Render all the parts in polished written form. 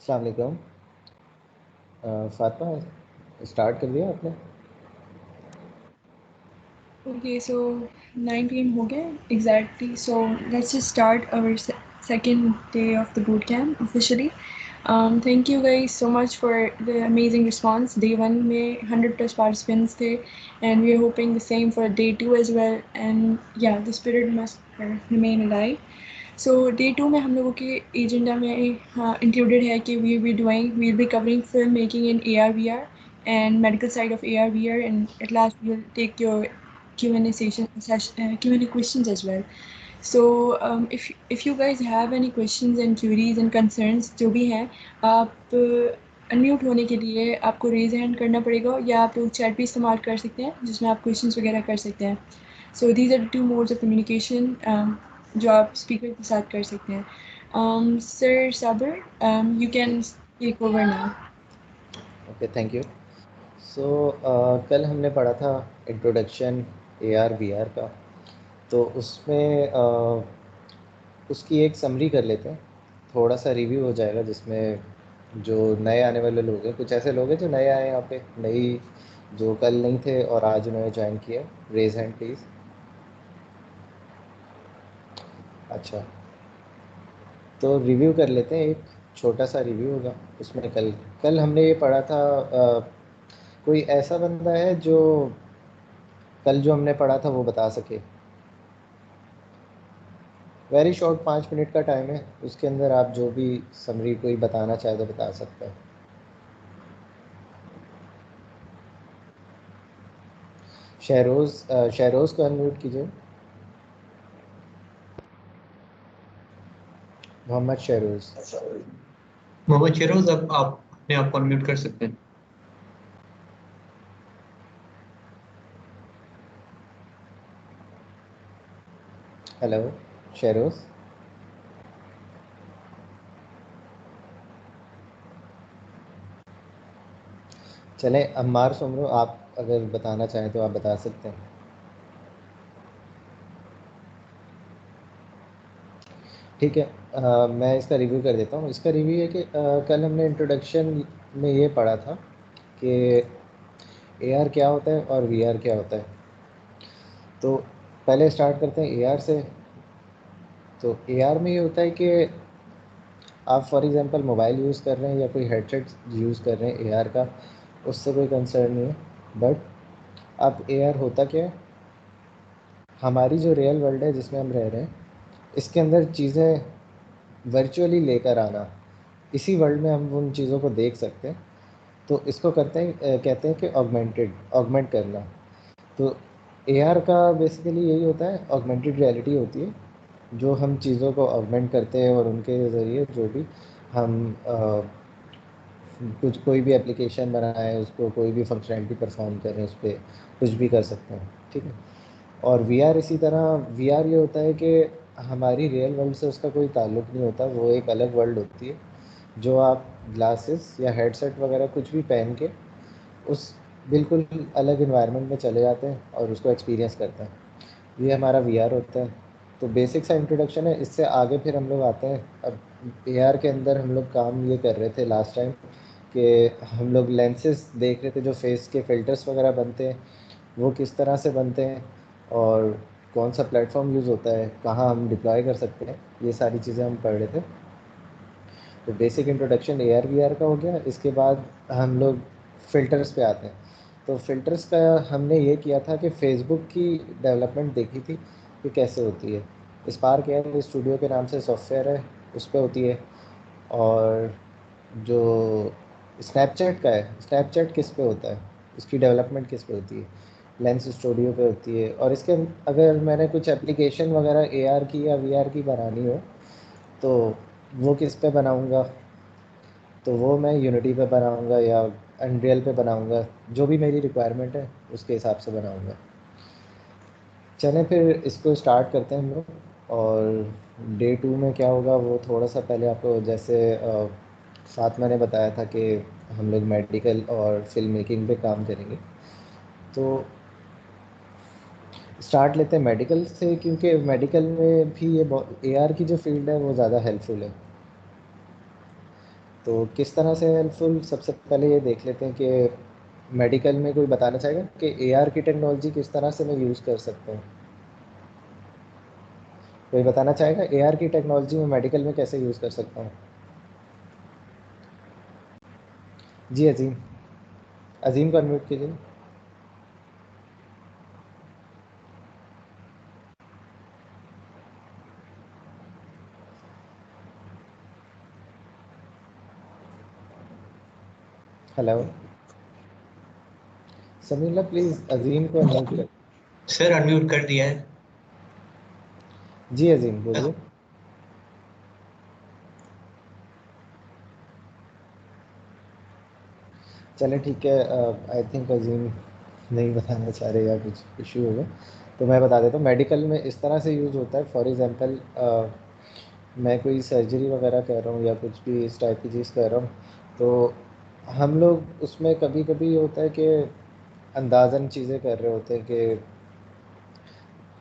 अस्सलाम वालेकुम। फातिमा, स्टार्ट कर दिया आपने? Okay, so 9 p.m. हो गया exactly. So let's just start our second day of the boot camp officially. Thank you guys so much for the amazing response. Day one में 100 plus participants थे, and we are hoping the same for day two as well. And yeah, the spirit must remain alive. So day two में हम लोगों के agenda में included है कि we'll be covering film making in AR VR and medical side of AR VR, and at last we'll take your Q&A Q&A questions as well. So if you guys have any questions and queries and concerns जो भी हैं, आप unmute होने के लिए आपको raise hand करना पड़ेगा, या आप लोग चैट भी इस्तेमाल कर सकते हैं जिसमें आप क्वेश्चंस वगैरह कर सकते हैं. So these are two modes of communication जो आप स्पीकर के साथ कर सकते हैं. Sir Sabar, you can take over now. Okay, thank you. So कल हमने पढ़ा था इंट्रोडक्शन AR VR का। तो उसमें उसकी एक समरी कर लेते हैं, थोड़ा सा रिव्यू हो जाएगा, जिसमें जो नए आने वाले लोग हैं, कुछ ऐसे लोग हैं जो नए आए हैं यहाँ पे, नई, जो कल नहीं थे और आज उन्होंने ज्वाइन किया। Raise hand please. अच्छा, तो रिव्यू कर लेते हैं, एक छोटा सा रिव्यू होगा उसमें। कल कल हमने ये पढ़ा था। कोई ऐसा बंदा है जो कल जो हमने पढ़ा था वो बता सके? वेरी शॉर्ट, 5 मिनट का टाइम है, उसके अंदर आप जो भी समरी कोई बताना चाहे तो बता सकते हैं। शहरोज़ को अनम्यूट कीजिए। मोहम्मद शहरोज़। मोहम्मद शेरोज, अब आप अपने आप को अनम्यूट कर सकते हैं। हेलो शहरोज़। चलें, अम्मार सुमरो, आप अगर बताना चाहें तो आप बता सकते हैं। ठीक है, मैं इसका रिव्यू कर देता हूँ। इसका रिव्यू है कि कल हमने इंट्रोडक्शन में ये पढ़ा था कि AR क्या होता है और VR क्या होता है। तो पहले स्टार्ट करते हैं AR से। तो AR में ये होता है कि आप फॉर एग्ज़ाम्पल मोबाइल यूज़ कर रहे हैं या कोई हेडसेट यूज़ कर रहे हैं AR का, उससे कोई कंसर्न नहीं है। बट अब AR होता क्या है? हमारी जो रियल वर्ल्ड है जिसमें हम रह रहे हैं, इसके अंदर चीज़ें वर्चुअली लेकर आना, इसी वर्ल्ड में हम उन चीज़ों को देख सकते हैं। तो इसको कहते हैं कि ऑगमेंट करना। तो AR का बेसिकली यही होता है, ऑगमेंटेड रियलिटी होती है, जो हम चीज़ों को ऑगमेंट करते हैं और उनके ज़रिए जो भी हम कुछ कोई भी एप्लीकेशन बनाए, उसको कोई भी फंक्शनैलिटी परफॉर्म करें, उस पर कुछ भी कर सकते हैं। ठीक है। और VR इसी तरह, VR ये होता है कि हमारी रियल वर्ल्ड से उसका कोई ताल्लुक़ नहीं होता, वो एक अलग वर्ल्ड होती है, जो आप ग्लासेस या हेडसेट वगैरह कुछ भी पहन के उस बिल्कुल अलग इन्वायरमेंट में चले जाते हैं और उसको एक्सपीरियंस करते हैं। ये हमारा VR होता है। तो बेसिक सा इंट्रोडक्शन है, इससे आगे फिर हम लोग आते हैं। अब AR के अंदर हम लोग काम ये कर रहे थे लास्ट टाइम कि हम लोग लेंसेज देख रहे थे, जो फेस के फ़िल्टर्स वगैरह बनते हैं वो किस तरह से बनते हैं और कौन सा प्लेटफॉर्म यूज़ होता है, कहाँ हम डिप्लॉय कर सकते हैं, ये सारी चीज़ें हम पढ़ रहे थे। तो बेसिक इंट्रोडक्शन AR VR का हो गया। इसके बाद हम लोग फ़िल्टर्स पे आते हैं। तो फ़िल्टर्स का हमने ये किया था कि फ़ेसबुक की डेवलपमेंट देखी थी कि कैसे होती है। स्पार्क एआई स्टूडियो के नाम से सॉफ्टवेयर है, उस पे होती है। और जो स्नैपचैट का है, स्नैपचैट किस पे होता है, उसकी डेवलपमेंट किस पे होती है? लेंस स्टूडियो पे होती है। और इसके अगर मैंने कुछ एप्लीकेशन वगैरह AR की या VR की बनानी हो तो वो किस पे बनाऊँगा? तो वो मैं यूनिटी पे बनाऊँगा या अनरियल पे बनाऊँगा, जो भी मेरी रिक्वायरमेंट है उसके हिसाब से बनाऊँगा। चलें फिर इसको स्टार्ट करते हैं हम लोग। और डे 2 में क्या होगा वो थोड़ा सा पहले आपको, जैसे फातिमा ने बताया था कि हम लोग मेडिकल और फिल्म मेकिंग पे काम करेंगे। तो स्टार्ट लेते हैं मेडिकल से, क्योंकि मेडिकल में भी ये AR की जो फील्ड है वो ज़्यादा हेल्पफुल है। तो किस तरह से हेल्पफुल, सबसे पहले ये देख लेते हैं कि मेडिकल में कोई बताना चाहेगा कि एआर की टेक्नोलॉजी किस तरह से मैं यूज़ कर सकता हूँ? कोई बताना चाहेगा एआर की टेक्नोलॉजी में मेडिकल में कैसे यूज़ कर सकता हूँ? जी अजीम, अजीम को अनम्यूट कीजिए। हेलो समीला, प्लीज़ अजीम को अनम्यूट कर। सर अनम्यूट कर दिया है। जी अजीम बोलिए। चले ठीक है, आई थिंक अजीम नहीं बताना चाह रहे या कुछ इशू होगा, तो मैं बता देता हूँ। मेडिकल में इस तरह से यूज़ होता है, फॉर एग्ज़ाम्पल मैं कोई सर्जरी वगैरह कर रहा हूँ या कुछ भी इस टाइप की चीज़ कर रहा हूँ, तो हम लोग उसमें कभी कभी होता है कि अंदाज़न चीज़ें कर रहे होते हैं कि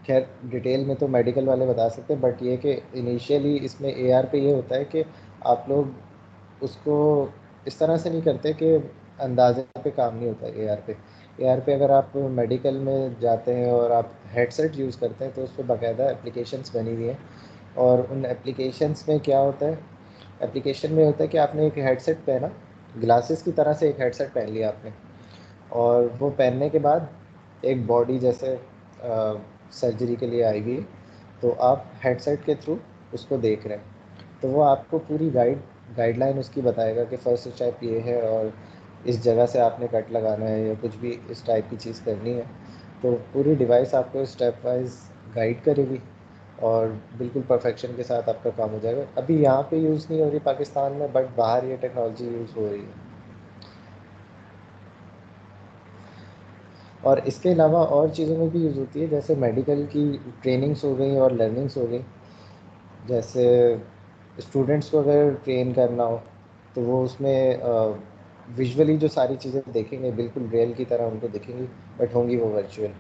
खैर डिटेल में तो मेडिकल वाले बता सकते हैं, बट ये कि इनिशियली इसमें एआर पे ये होता है कि आप लोग उसको इस तरह से नहीं करते कि अंदाजे पे काम नहीं होता एआर पे। एआर पे अगर आप मेडिकल में जाते हैं और आप हेडसेट यूज़ करते हैं तो उस पर बाकायदा एप्लीकेशंस बनी हुई हैं, और उन एप्लीकेशंस में क्या होता है, एप्लीकेशन में होता है कि आपने एक हेडसेट पहना, ग्लासेस की तरह से एक हेडसेट पहन लिया आपने, और वो पहनने के बाद एक बॉडी जैसे सर्जरी के लिए आई हुई है, तो आप हेडसेट के थ्रू उसको देख रहे हैं, तो वो आपको पूरी गाइडलाइन उसकी बताएगा कि फर्स्ट स्टेप ये है और इस जगह से आपने कट लगाना है या कुछ भी इस टाइप की चीज़ करनी है। तो पूरी डिवाइस आपको स्टेप वाइज गाइड करेगी और बिल्कुल परफेक्शन के साथ आपका काम हो जाएगा। अभी यहाँ पे यूज़ नहीं हो रही पाकिस्तान में, बट बाहर ये टेक्नोलॉजी यूज़ हो रही है। और इसके अलावा और चीज़ों में भी यूज़ होती है, जैसे मेडिकल की ट्रेनिंग्स हो गई और लर्निंग्स हो गई। जैसे स्टूडेंट्स को अगर ट्रेन करना हो तो वो उसमें विजुअली जो सारी चीज़ें देखेंगे बिल्कुल रियल की तरह उनको दिखेंगी, बट होंगी वो वर्चुअल।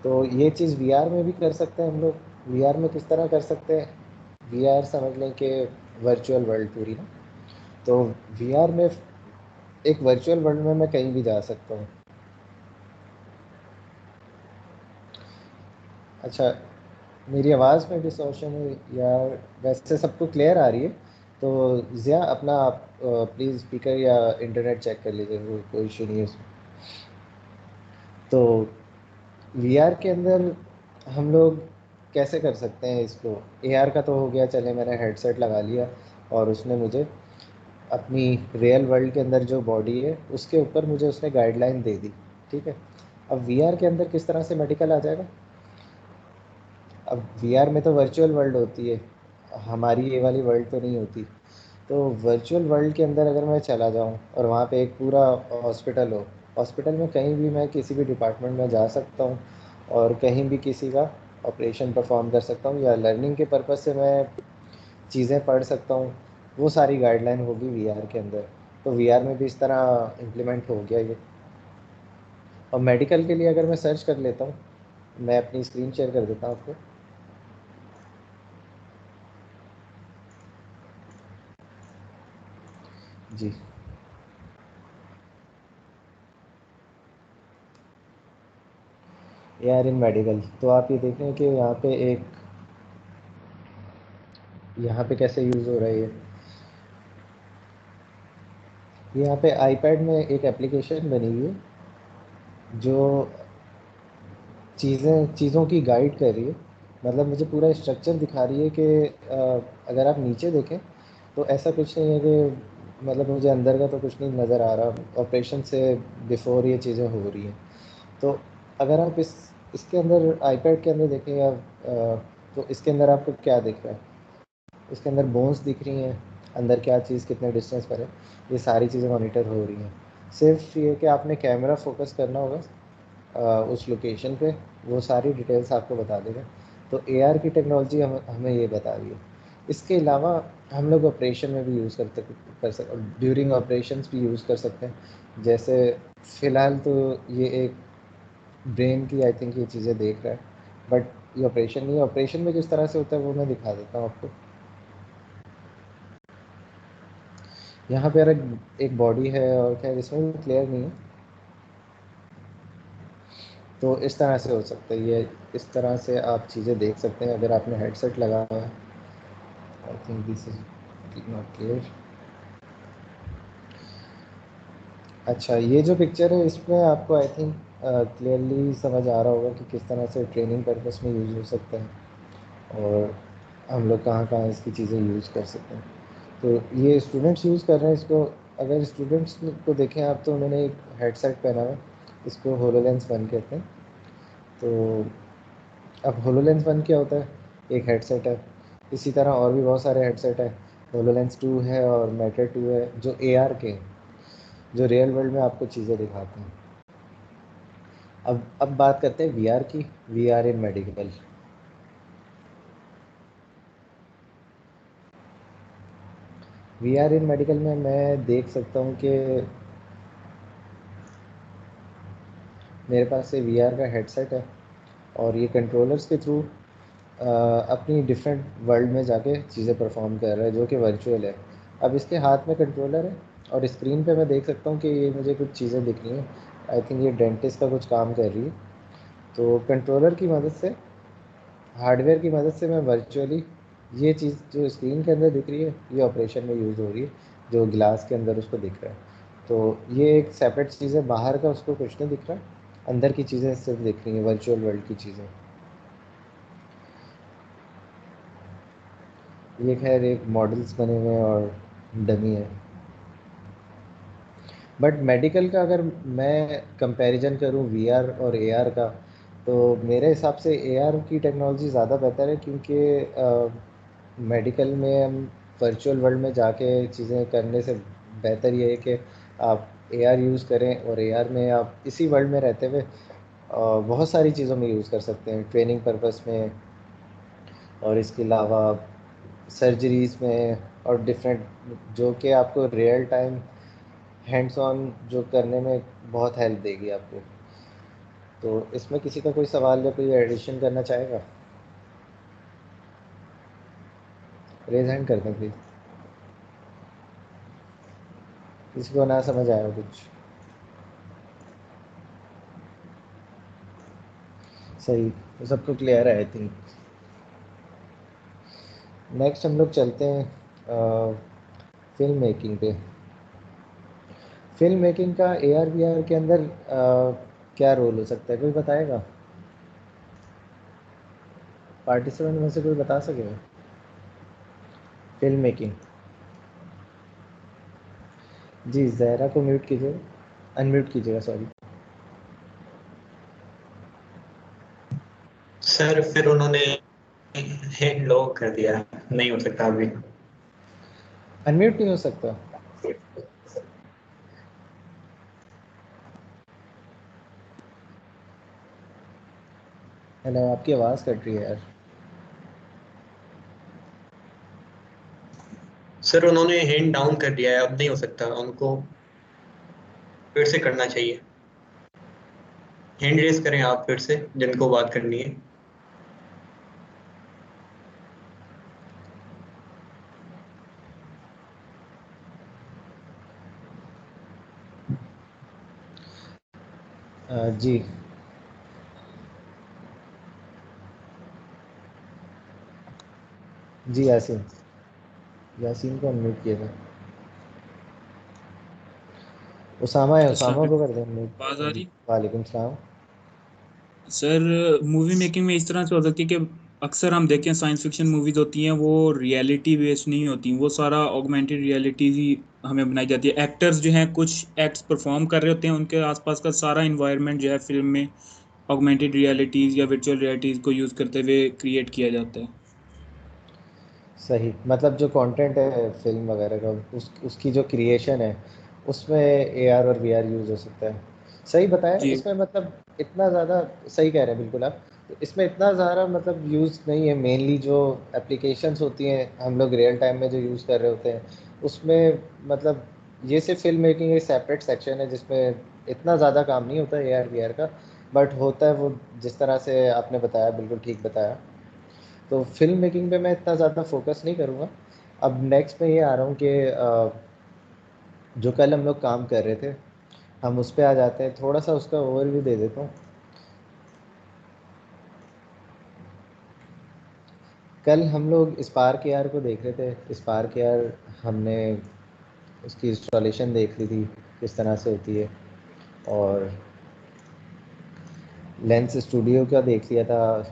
तो ये चीज़ वीआर में भी कर सकते हैं हम लोग। वीआर में किस तरह कर सकते हैं, वीआर समझ लें कि वर्चुअल वर्ल्ड पूरी ना, तो वीआर में एक वर्चुअल वर्ल्ड में मैं कहीं भी जा सकता हूँ। अच्छा, मेरी आवाज़ में डिस्टॉर्शन है यार? वैसे सबको क्लियर आ रही है, तो ज़िया अपना आप प्लीज़ स्पीकर या इंटरनेट चेक कर लीजिए, कोई इशू नहीं है उसमें। तो वीआर के अंदर हम लोग कैसे कर सकते हैं इसको? एआर का तो हो गया, चले मैंने हेडसेट लगा लिया और उसने मुझे अपनी रियल वर्ल्ड के अंदर जो बॉडी है उसके ऊपर मुझे उसने गाइडलाइन दे दी, ठीक है। अब वीआर के अंदर किस तरह से मेडिकल आ जाएगा? अब वीआर में तो वर्चुअल वर्ल्ड होती है, हमारी ये वाली वर्ल्ड तो नहीं होती। तो वर्चुअल वर्ल्ड के अंदर अगर मैं चला जाऊँ और वहाँ पे एक पूरा हॉस्पिटल हो, हॉस्पिटल में कहीं भी मैं किसी भी डिपार्टमेंट में जा सकता हूँ और कहीं भी किसी का ऑपरेशन परफॉर्म कर सकता हूँ, या लर्निंग के पर्पज़ से मैं चीज़ें पढ़ सकता हूँ, वो सारी गाइडलाइन होगी वीआर के अंदर। तो वीआर में भी इस तरह इम्प्लीमेंट हो गया ये। और मेडिकल के लिए अगर मैं सर्च कर लेता हूँ, मैं अपनी स्क्रीन शेयर कर देता हूँ आपको। जी, यार इन मेडिकल तो आप ये देख रहे हैं कि यहाँ पे कैसे यूज़ हो रहा है ये यहाँ पे आईपैड में एक एप्लीकेशन बनी हुई है जो चीज़ों की गाइड कर रही है। मतलब मुझे पूरा स्ट्रक्चर दिखा रही है कि अगर आप नीचे देखें तो ऐसा कुछ नहीं है कि मतलब मुझे अंदर का तो कुछ नहीं नज़र आ रहा, ऑपरेशन से बिफ़ोर ये चीज़ें हो रही हैं। तो अगर आप इसके अंदर आईपैड के अंदर देखें या तो इसके अंदर आपको क्या दिख रहा है? इसके अंदर बोन्स दिख रही हैं, अंदर क्या चीज़ कितने डिस्टेंस पर है, ये सारी चीज़ें मॉनिटर हो रही हैं। सिर्फ ये कि आपने कैमरा फोकस करना होगा उस लोकेशन पे, वो सारी डिटेल्स आपको बता देगा। तो एआर की टेक्नोलॉजी हमें ये बता रही है। इसके अलावा हम लोग ऑपरेशन में भी यूज़ कर सकते, ड्यूरिंग ऑपरेशंस भी यूज़ कर सकते हैं। जैसे फ़िलहाल तो ये एक ब्रेन की आई थिंक ये चीज़ें देख रहा है, बट ये ऑपरेशन नहीं है। ऑपरेशन में किस तरह से होता है वो मैं दिखा देता हूँ आपको। यहाँ पे एक बॉडी है और खैर इसमें भी क्लियर नहीं है, तो इस तरह से हो सकता है ये, इस तरह से आप चीज़ें देख सकते हैं अगर आपने हेडसेट लगा हुआ है। I think this is not clear. अच्छा, ये जो पिक्चर है इसमें आपको आई थिंक क्लियरली समझ आ रहा होगा कि किस तरह से ट्रेनिंग पर्पस में यूज़ हो सकता है और हम लोग कहाँ कहाँ इसकी चीज़ें यूज़ कर सकते हैं। तो ये स्टूडेंट्स यूज़ कर रहे हैं इसको। अगर स्टूडेंट्स को देखें आप तो उन्होंने एक हेडसेट पहना है, इसको होलोलेंस 1 कहते हैं। तो अब होलोलेंस 1 क्या होता है? एक हेडसेट है। इसी तरह और भी बहुत सारे हेडसेट हैं। होलोलेंस 2 है और मेटा 2 है जो AR के हैं, जो रियल वर्ल्ड में आपको चीज़ें दिखाते हैं। अब बात करते हैं VR की। VR इन मेडिकल। VR इन मेडिकल में मैं देख सकता हूँ कि मेरे पास से VR का हेडसेट है और ये कंट्रोलर्स के थ्रू अपनी डिफरेंट वर्ल्ड में जाके चीज़ें परफॉर्म कर रहा है जो कि वर्चुअल है। अब इसके हाथ में कंट्रोलर है और स्क्रीन पे मैं देख सकता हूँ कि ये मुझे कुछ चीज़ें दिख रही हैं। आई थिंक ये डेंटिस्ट का कुछ काम कर रही है। तो कंट्रोलर की मदद से, हार्डवेयर की मदद से मैं वर्चुअली ये चीज़ जो स्क्रीन के अंदर दिख रही है ये ऑपरेशन में यूज़ हो रही है, जो ग्लास के अंदर उसको दिख रहा है। तो ये एक सेपरेट चीज़ है, बाहर का उसको कुछ नहीं दिख रहा, अंदर की चीज़ें सिर्फ दिख रही हैं, वर्चुअल वर्ल्ड की चीज़ें। ये खैर एक मॉडल्स बने हुए हैं और डमी है। बट मेडिकल का अगर मैं कंपैरिजन करूं VR और AR का, तो मेरे हिसाब से AR की टेक्नोलॉजी ज़्यादा बेहतर है, क्योंकि मेडिकल में हम वर्चुअल वर्ल्ड में जाके चीज़ें करने से बेहतर ये है कि आप AR यूज़ करें और AR में आप इसी वर्ल्ड में रहते हुए बहुत सारी चीज़ों में यूज़ कर सकते हैं, ट्रेनिंग पर्पस में और इसके अलावा सर्जरीज़ में और डिफरेंट, जो कि आपको रियल टाइम हैंड्स ऑन जो करने में बहुत हेल्प देगी आपको। तो इसमें किसी का कोई सवाल या कोई एडिशन करना चाहेगा? रेज हैंड कर दें प्लीज़, किसी को ना समझ आया हो कुछ। सही, तो सबको क्लियर है आई थिंक। नेक्स्ट हम लोग चलते हैं फिल्म मेकिंग पे। फिल्म मेकिंग का AR VR के अंदर क्या रोल हो सकता है, कोई बताएगा? पार्टिसिपेंट में से कोई बता सकेगा? Film making. जी, जहरा को म्यूट कीजिएगा, अनम्यूट कीजिएगा, सॉरी। सर फिर उन्होंने हैंड लॉक कर दिया, नहीं हो सकता अभी। अनम्यूट नहीं हो सकता? हेलो, आपकी आवाज़ कट रही है यार। सर उन्होंने हैंड डाउन कर दिया है, अब नहीं हो सकता, उनको फिर से करना चाहिए। हैंड रेस करें आप फिर से, जिनको बात करनी है। जी। जी यासीन, यासीन को अनम्यूट किया था। उसामा है, अस्सलाम उसामा को कर वालेकुम। दें अनम्यूट। आवाज आ रही? वालेकुम सलाम। सर मूवी मेकिंग में इस तरह से हो सकती है कि अक्सर हम देखें साइंस फिक्शन मूवीज होती हैं वो रियलिटी बेस्ड नहीं होती, वो सारा ऑगमेंटेड रियलिटी ही हमें बनाई जाती है। एक्टर्स जो हैं कुछ एक्ट्स परफॉर्म कर रहे होते हैं, उनके आसपास का सारा इन्वायरमेंट जो है फिल्म में ऑगमेंटेड रियलिटीज या वर्चुअल रियलिटीज को यूज करते हुए क्रिएट किया जाता है। सही, मतलब जो कंटेंट है फिल्म वगैरह का, उसकी जो क्रिएशन है उसमें AR और VR यूज़ हो सकता है। सही बताया जी इसमें, मतलब इतना ज़्यादा सही कह रहे हैं बिल्कुल आप। तो इसमें इतना ज़्यादा मतलब यूज़ नहीं है, मेनली जो एप्लीकेशंस होती हैं हम लोग रियल टाइम में जो यूज़ कर रहे होते हैं उसमें, मतलब ये सिर्फ फिल्म मेकिंग एक सेपरेट सेक्शन है जिसमें इतना ज़्यादा काम नहीं होता AR VR का, बट होता है वो जिस तरह से आपने बताया, बिल्कुल ठीक बताया। तो फिल्म मेकिंग पे मैं इतना ज़्यादा फोकस नहीं करूँगा। अब नेक्स्ट में ये आ रहा हूँ कि जो कल हम लोग काम कर रहे थे हम उस पे आ जाते हैं। थोड़ा सा उसका ओवरव्यू दे देता हूँ। कल हम लोग स्पार्क एआर को देख रहे थे। स्पार्क एआर हमने उसकी इंस्टॉलेशन देख ली थी किस तरह से होती है, और लेंस स्टूडियो का देख लिया था।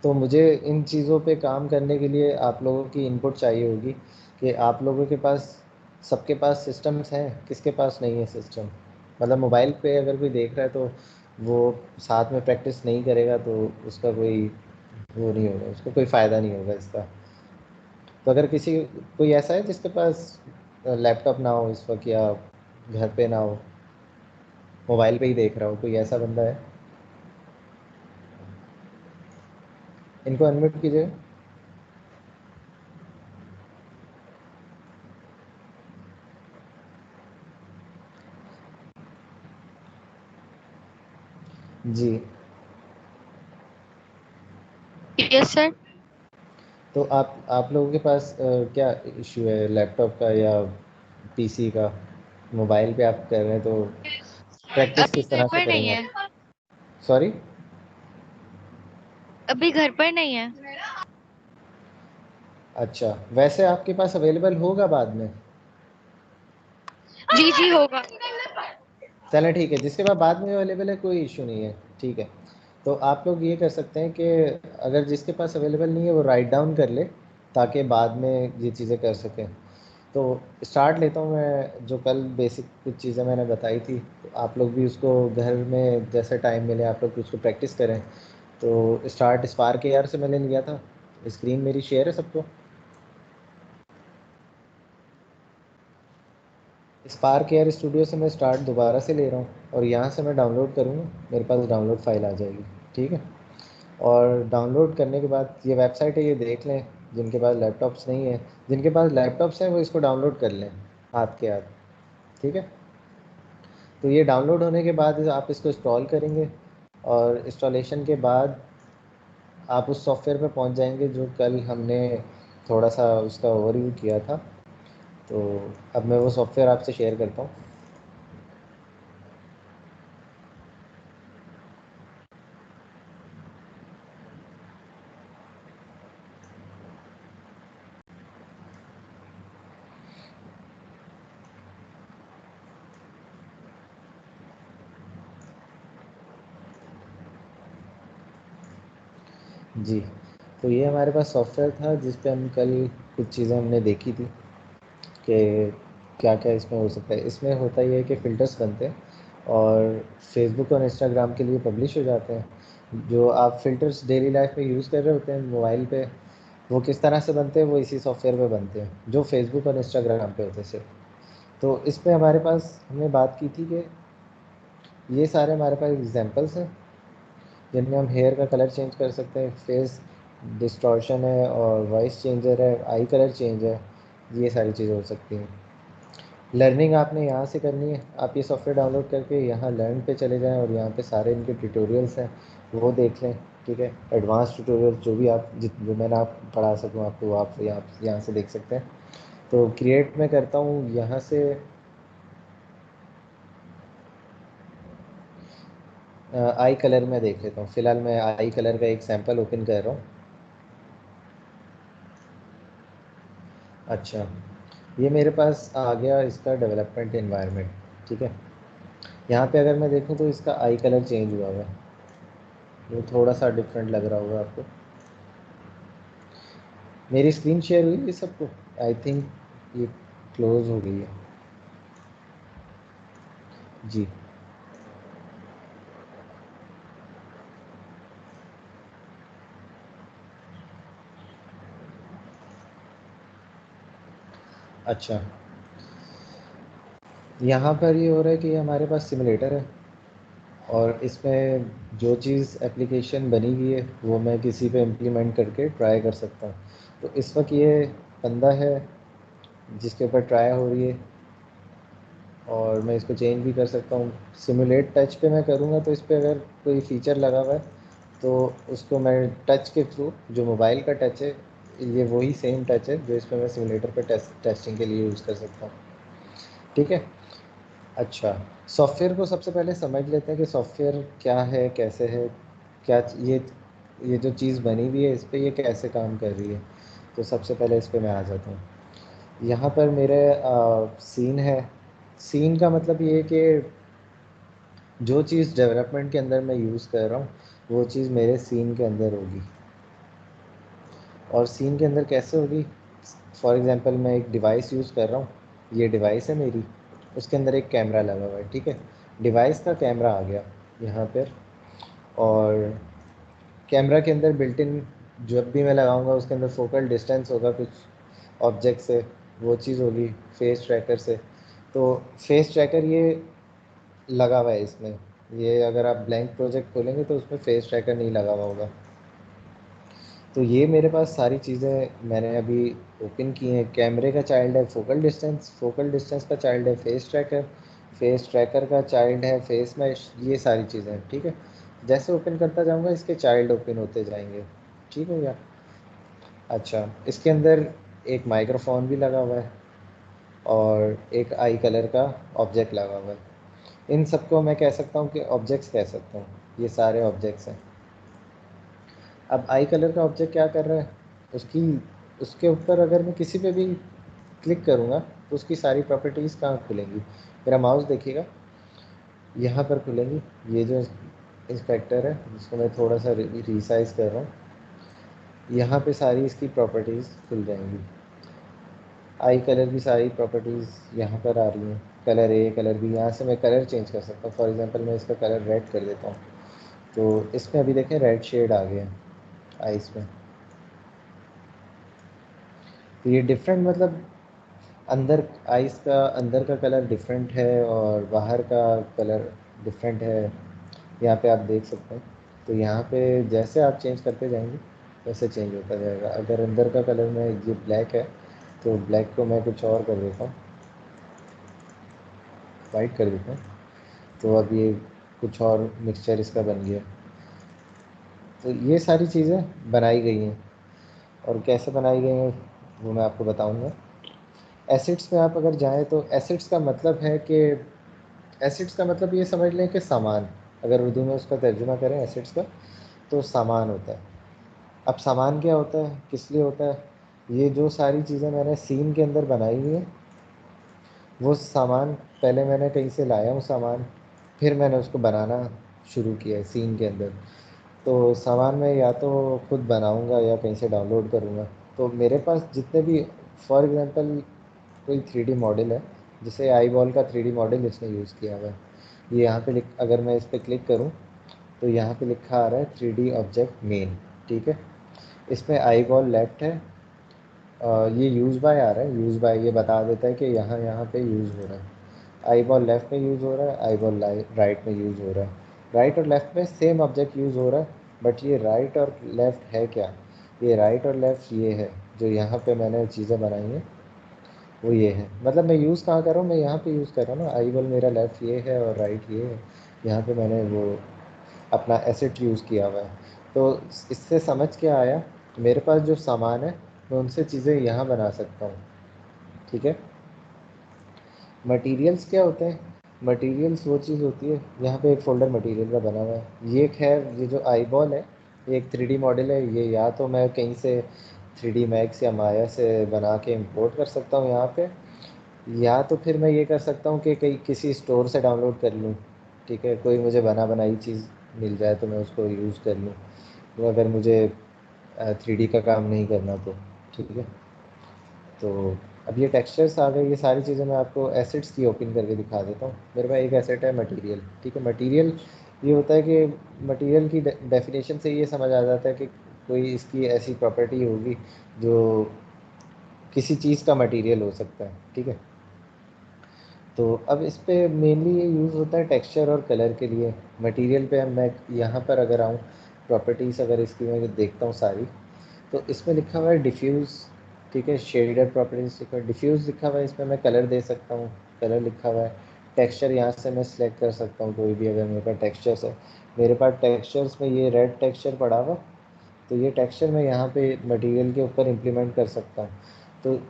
तो मुझे इन चीज़ों पे काम करने के लिए आप लोगों की इनपुट चाहिए होगी कि आप लोगों के पास, सबके पास सिस्टम्स हैं, किसके पास नहीं है सिस्टम। मतलब मोबाइल पे अगर कोई देख रहा है तो वो साथ में प्रैक्टिस नहीं करेगा तो उसका कोई वो नहीं होगा, उसको कोई फ़ायदा नहीं होगा इसका। तो अगर कोई ऐसा है जिसके पास लैपटॉप ना हो इस वक्त, या घर पे ना हो, मोबाइल पे ही देख रहा हो, कोई ऐसा बंदा है? इनको अनम्यूट कीजिए। जी। Yes sir. तो आप लोगों के पास क्या इशू है, लैपटॉप का या पीसी का? मोबाइल पे आप कर रहे हैं तो प्रैक्टिस अभी किस घर तरह से पर नहीं करेंगे है। आप? सॉरी? अभी घर पर नहीं है। अच्छा, वैसे आपके पास अवेलेबल होगा बाद में? जी जी होगा। चलें ठीक है, जिसके पास बाद में अवेलेबल है कोई इशू नहीं है, ठीक है। तो आप लोग ये कर सकते हैं कि अगर जिसके पास अवेलेबल नहीं है वो राइट डाउन कर ले, ताकि बाद में ये चीज़ें कर सकें। तो स्टार्ट लेता हूँ मैं। जो कल बेसिक कुछ चीज़ें मैंने बताई थी, तो आप लोग भी उसको घर में जैसे टाइम मिले आप लोग उसको प्रैक्टिस करें। तो स्टार्ट स्पार्क एआर से मैंने लिया था। स्क्रीन मेरी शेयर है सबको? स्पार्क एआर स्टूडियो से मैं स्टार्ट दोबारा से ले रहा हूँ और यहाँ से मैं डाउनलोड करूँगा, मेरे पास डाउनलोड फाइल आ जाएगी, ठीक है। और डाउनलोड करने के बाद ये वेबसाइट है, ये देख लें। जिनके पास लैपटॉप्स नहीं है, जिनके पास लैपटॉप्स हैं वो इसको डाउनलोड कर लें हाथ के हाथ, ठीक है। तो ये डाउनलोड होने के बाद आप इसको इंस्टॉल करेंगे, और इंस्टॉलेशन के बाद आप उस सॉफ्टवेयर पे पहुंच जाएंगे जो कल हमने थोड़ा सा उसका ओवरव्यू किया था। तो अब मैं वो सॉफ्टवेयर आपसे शेयर करता हूँ। जी। तो ये हमारे पास सॉफ्टवेयर था जिस पे हम कल कुछ चीज़ें हमने देखी थी कि क्या क्या इसमें हो सकता है। इसमें होता ये है कि फ़िल्टर्स बनते हैं और फेसबुक और इंस्टाग्राम के लिए पब्लिश हो जाते हैं। जो आप फ़िल्टर्स डेली लाइफ में यूज़ कर रहे होते हैं मोबाइल पे, वो किस तरह से बनते हैं, वो इसी सॉफ्टवेयर पे बनते हैं जो फेसबुक और इंस्टाग्राम पे होते हैं सिर्फ। तो इस पे हमारे पास हमने बात की थी कि ये सारे हमारे पास एग्जांपल्स हैं जिनमें हम हेयर का कलर चेंज कर सकते हैं, फेस डिस्टॉर्शन है और वॉइस चेंजर है, आई कलर चेंज है, ये सारी चीज़ें हो सकती हैं। लर्निंग आपने यहाँ से करनी है। आप ये सॉफ्टवेयर डाउनलोड करके यहाँ लर्न पे चले जाएं और यहाँ पे सारे इनके ट्यूटोरियल्स हैं वो देख लें, ठीक है। एडवांस ट्यूटोरियल जो भी आप जो मैंने आप पढ़ा सकूँ आपको, वो आप यहाँ से देख सकते हैं। तो क्रिएट मैं करता हूँ यहाँ से। आई कलर में देख लेता हूँ। फ़िलहाल मैं आई कलर का एक सैम्पल ओपन कर रहा हूँ। अच्छा, ये मेरे पास आ गया इसका डेवलपमेंट एनवायरनमेंट, ठीक है। यहाँ पे अगर मैं देखूँ तो इसका आई कलर चेंज हुआ हुआ है, ये थोड़ा सा डिफरेंट लग रहा होगा आपको। मेरी स्क्रीन शेयर हुई है सबको? आई थिंक ये क्लोज हो गई है। जी। अच्छा, यहाँ पर ये हो रहा है कि हमारे पास सिमुलेटर है और इसमें जो चीज़ एप्लीकेशन बनी हुई है वो मैं किसी पे इम्प्लीमेंट करके ट्राई कर सकता हूँ। तो इस वक्त ये बंदा है जिसके ऊपर ट्राई हो रही है और मैं इसको चेंज भी कर सकता हूँ। सिमुलेट टच पे मैं करूँगा तो इस पर अगर कोई फ़ीचर लगा हुआ है तो उसको मैं टच के थ्रू, जो मोबाइल का टच है ये वही सेम टच है जो इस पर मैं सिमुलेटर पर टेस्टिंग के लिए यूज़ कर सकता हूँ, ठीक है। अच्छा, सॉफ्टवेयर को सबसे पहले समझ लेते हैं कि सॉफ्टवेयर क्या है, कैसे है, क्या ये जो चीज़ बनी हुई है इस पे ये कैसे काम कर रही है। तो सबसे पहले इस पे मैं आ जाता हूँ। यहाँ पर मेरे सीन है। सीन का मतलब ये है कि जो चीज़ डेवलपमेंट के अंदर मैं यूज़ कर रहा हूँ वो चीज़ मेरे सीन के अंदर होगी। और सीन के अंदर कैसे होगी? फॉर एग्ज़ाम्पल मैं एक डिवाइस यूज़ कर रहा हूँ, ये डिवाइस है मेरी, उसके अंदर एक कैमरा लगा हुआ है, ठीक है। डिवाइस का कैमरा आ गया यहाँ पर, और कैमरा के अंदर बिल्ट इन जब भी मैं लगाऊंगा उसके अंदर फोकल डिस्टेंस होगा कुछ ऑब्जेक्ट से, वो चीज़ होगी फेस ट्रैकर से। तो फेस ट्रैकर ये लगा हुआ है इसमें। ये अगर आप ब्लैंक प्रोजेक्ट खोलेंगे तो उसमें फेस ट्रैकर नहीं लगा हुआ होगा। तो ये मेरे पास सारी चीज़ें मैंने अभी ओपन की हैं। कैमरे का चाइल्ड है फोकल डिस्टेंस, फोकल डिस्टेंस का चाइल्ड है फेस ट्रैकर, फेस ट्रैकर का चाइल्ड है फेस मैश, ये सारी चीज़ें हैं, ठीक है। जैसे ओपन करता जाऊंगा इसके चाइल्ड ओपन होते जाएंगे, ठीक हो गया। अच्छा, इसके अंदर एक माइक्रोफोन भी लगा हुआ है और एक आई कलर का ऑब्जेक्ट लगा हुआ है। इन सबको मैं कह सकता हूँ कि ऑब्जेक्ट्स कह सकता हूँ, ये सारे ऑब्जेक्ट्स हैं। अब आई कलर का ऑब्जेक्ट क्या कर रहा है, उसकी उसके ऊपर अगर मैं किसी पे भी क्लिक करूँगा तो उसकी सारी प्रॉपर्टीज़ कहाँ खुलेंगी? मेरा माउस देखिएगा, यहाँ पर खुलेंगी। ये जो इंस्पेक्टर है जिसको मैं थोड़ा सा रिसाइज कर रहा हूँ, यहाँ पे सारी इसकी प्रॉपर्टीज़ खुल जाएंगी। आई कलर की सारी प्रॉपर्टीज़ यहाँ पर आ रही हैं। कलर ए, कलर बी, यहाँ से मैं कलर चेंज कर सकता हूँ। फॉर एग्जांपल मैं इसका कलर रेड कर देता हूँ, तो इसमें अभी देखें रेड शेड आ गया आइस में। तो ये डिफरेंट मतलब अंदर आइस का अंदर का कलर डिफरेंट है और बाहर का कलर डिफरेंट है, यहाँ पे आप देख सकते हैं। तो यहाँ पे जैसे आप चेंज करते जाएंगे वैसे चेंज होता जाएगा। अगर अंदर का कलर में ये ब्लैक है तो ब्लैक को मैं कुछ और कर देता हूँ, वाइट कर देता हूँ, तो अब ये कुछ और मिक्सचर इसका बन गया। तो ये सारी चीज़ें बनाई गई हैं, और कैसे बनाई गई हैं वो मैं आपको बताऊँगा। एसिड्स में आप अगर जाएँ तो एसिड्स का मतलब है कि एसिड्स का मतलब ये समझ लें कि सामान, अगर उर्दू में उसका तर्जुमा करें एसिड्स का तो सामान होता है। अब सामान क्या होता है, किस लिए होता है? ये जो सारी चीज़ें मैंने सीन के अंदर बनाई हुई हैं वो सामान पहले मैंने कहीं से लाया हूँ सामान, फिर मैंने उसको बनाना शुरू किया है सीन के अंदर। तो सामान मैं या तो खुद बनाऊँगा या कहीं से डाउनलोड करूँगा। तो मेरे पास जितने भी, फॉर एग्ज़ाम्पल कोई 3D मॉडल है, जैसे आई बॉल का 3D मॉडल इसने यूज़ किया हुआ है। ये यहाँ पे अगर मैं इस पर क्लिक करूँ तो यहाँ पे लिखा आ रहा है 3D ऑब्जेक्ट मेन, ठीक है। इसमें आई बॉल लेफ्ट है, ये यूज़ बाय आ रहा है, यूज़ बाय ये बता देता है कि यहाँ यहाँ पे यूज़ हो रहा है। आई बॉल लेफ़्ट में यूज़ हो रहा है, आई बॉल राइट में यूज़ हो रहा है। राइट और लेफ़्ट में सेम ऑब्जेक्ट यूज़ हो रहा है, बट ये राइट और लेफ़्ट है क्या? ये राइट और लेफ़्ट ये है, जो यहाँ पे मैंने चीज़ें बनाई हैं वो ये है। मतलब मैं यूज़ कहाँ कर रहा हूँ, मैं यहाँ पे यूज़ कर रहा हूँ ना। आई बॉल मेरा लेफ़्ट ये है और राइट ये है, यहाँ पे मैंने वो अपना एसेट यूज़ किया हुआ है। तो इससे समझ के आया मेरे पास जो सामान है मैं उनसे चीज़ें यहाँ बना सकता हूँ, ठीक है। मटेरियल्स क्या होते हैं? मटेरियल्स वो चीज़ होती है, यहाँ पे एक फ़ोल्डर मटेरियल का बना हुआ है। ये खैर ये जो आई बॉल है ये एक 3D मॉडल है। ये या तो मैं कहीं से 3D मैक्स या माया से बना के इंपोर्ट कर सकता हूँ यहाँ पे, या तो फिर मैं ये कर सकता हूँ कि कहीं किसी स्टोर से डाउनलोड कर लूँ, ठीक है। कोई मुझे बना बनाई चीज़ मिल जाए तो मैं उसको यूज़ कर लूँ, तो अगर मुझे 3D का काम नहीं करना तो, ठीक है। तो अब ये टेक्सचर्स आ गए, ये सारी चीज़ें मैं आपको एसिड्स की ओपन करके दिखा देता हूँ। मेरे पास एक एसिड है मटेरियल, ठीक है। मटेरियल ये होता है कि मटेरियल की डेफिनेशन से ये समझ आ जाता है कि कोई इसकी ऐसी प्रॉपर्टी होगी जो किसी चीज़ का मटेरियल हो सकता है, ठीक है। तो अब इस पे मेनली ये यूज़ होता है टेक्सचर और कलर के लिए। मटेरियल पे मैं यहाँ पर अगर आऊँ, प्रॉपर्टीज़ अगर इसकी मैं देखता हूँ सारी, तो इसमें लिखा हुआ है डिफ्यूज़, ठीक है। शेडेड प्रॉपर्टीज़ लिखा है, डिफ्यूज़ लिखा हुआ है, इसमें मैं कलर दे सकता हूँ, कलर लिखा हुआ है। टेक्सचर यहाँ से मैं सिलेक्ट कर सकता हूँ कोई भी, अगर मेरे पास टेक्सचर्स है। मेरे पास टेक्सचर्स में ये रेड टेक्सचर पड़ा हुआ, तो ये टेक्सचर मैं यहाँ पे मटेरियल के ऊपर इम्प्लीमेंट कर सकता हूँ। तो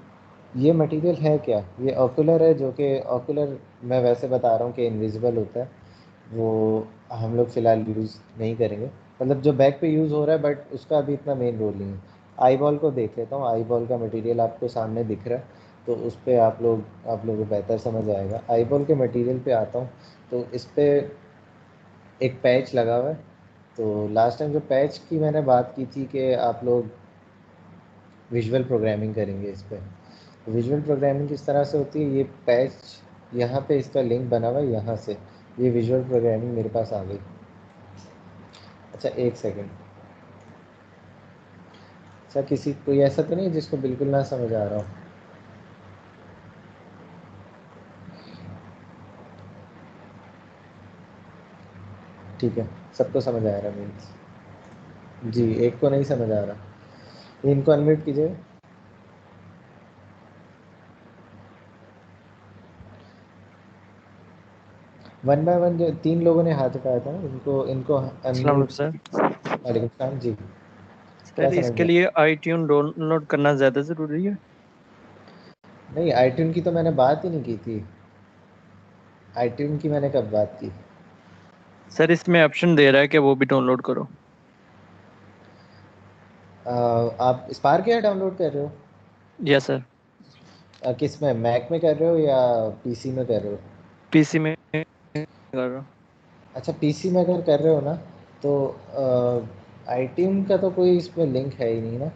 ये मटेरियल है क्या, ये ऑकुलर है, जो कि ऑकुलर मैं वैसे बता रहा हूँ कि इनविजिबल होता है, वो हम लोग फ़िलहाल यूज़ नहीं करेंगे, मतलब जो बैक पे यूज़ हो रहा है, बट उसका अभी इतना मेन रोल नहीं है। आई बॉल को देख लेता हूँ, आई बॉल का मटेरियल आपको सामने दिख रहा है, तो उस पर आप लोगों को बेहतर समझ आएगा। आई बॉल के मटेरियल पे आता हूँ, तो इस पर एक पैच लगा हुआ है। तो लास्ट टाइम जो पैच की मैंने बात की थी कि आप लोग विजुअल प्रोग्रामिंग करेंगे इस पर। विजुअल प्रोग्रामिंग किस तरह से होती है, ये पैच यहाँ पे इसका लिंक बना हुआ है, यहाँ से ये विजुअल प्रोग्रामिंग मेरे पास आ गई। अच्छा एक सेकेंड, अच्छा किसी कोई ऐसा तो नहीं जिसको बिल्कुल ना समझ आ रहा हो? ठीक है, सबको समझ आ रहा है मीन्स। जी, एक को नहीं समझ आ रहा, इनको अनम्यूट कीजिए। वन बाय वन जो 3 लोगों ने हाथ उठाया था ना, इनको इनको अस्सलाम अनम्यूट। वालेकुम सर। वालेकुम सलाम जी। क्या सर समझ इसके गए? लिए iTunes डाउनलोड करना ज़्यादा ज़रूरी है? नहीं, आईट्यून की तो मैंने बात ही नहीं की थी। आईट्यून की मैंने कब बात की? सर इसमें ऑप्शन दे रहा है कि वो भी डाउनलोड करो। आप स्पार्क या डाउनलोड कर रहे हो? Yes sir. किस में, मैक में कर रहे हो या पीसी में कर रहे हो? पीसी में कर रहा हूँ। अच्छा, पीसी में अगर कर रहे हो ना, तो आईट्यून का तो कोई इसमें लिंक है ही नहीं ना।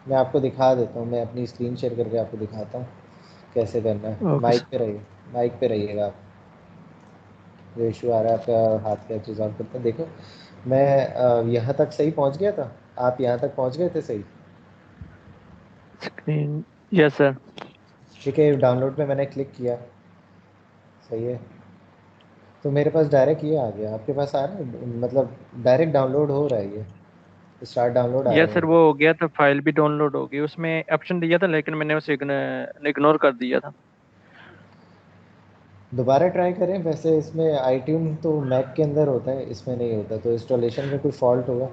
मैं आपको दिखा देता हूँ, मैं अपनी स्क्रीन शेयर करके आपको दिखाता हूँ कैसे करना है। Okay mic sir. पे रहिए, माइक पे रहिएगा आप। जो इशू आ रहा है आपका, हाथ का रिजॉल्व करते हैं। देखो मैं यहाँ तक सही पहुँच गया था, आप यहाँ तक पहुँच गए थे सही? स्क्रीन। Yes sir. ठीक है, डाउनलोड पे मैंने क्लिक किया, सही है, तो मेरे पास डायरेक्ट ये आ गया। आपके पास आ रहा है, मतलब डायरेक्ट डाउनलोड हो रहा है, ये स्टार्ट डाउनलोड आ यस रहे सर, हैं। वो हो गया था, फाइल भी डाउनलोड हो गई। उसमें ऑप्शन दिया था लेकिन मैंने उसे इग्नोर कर दिया था। दोबारा ट्राई करें। वैसे इसमें आईट्यून तो मैक के अंदर होता है, इसमें नहीं होता, तो इंस्टॉलेशन में कोई फॉल्ट होगा।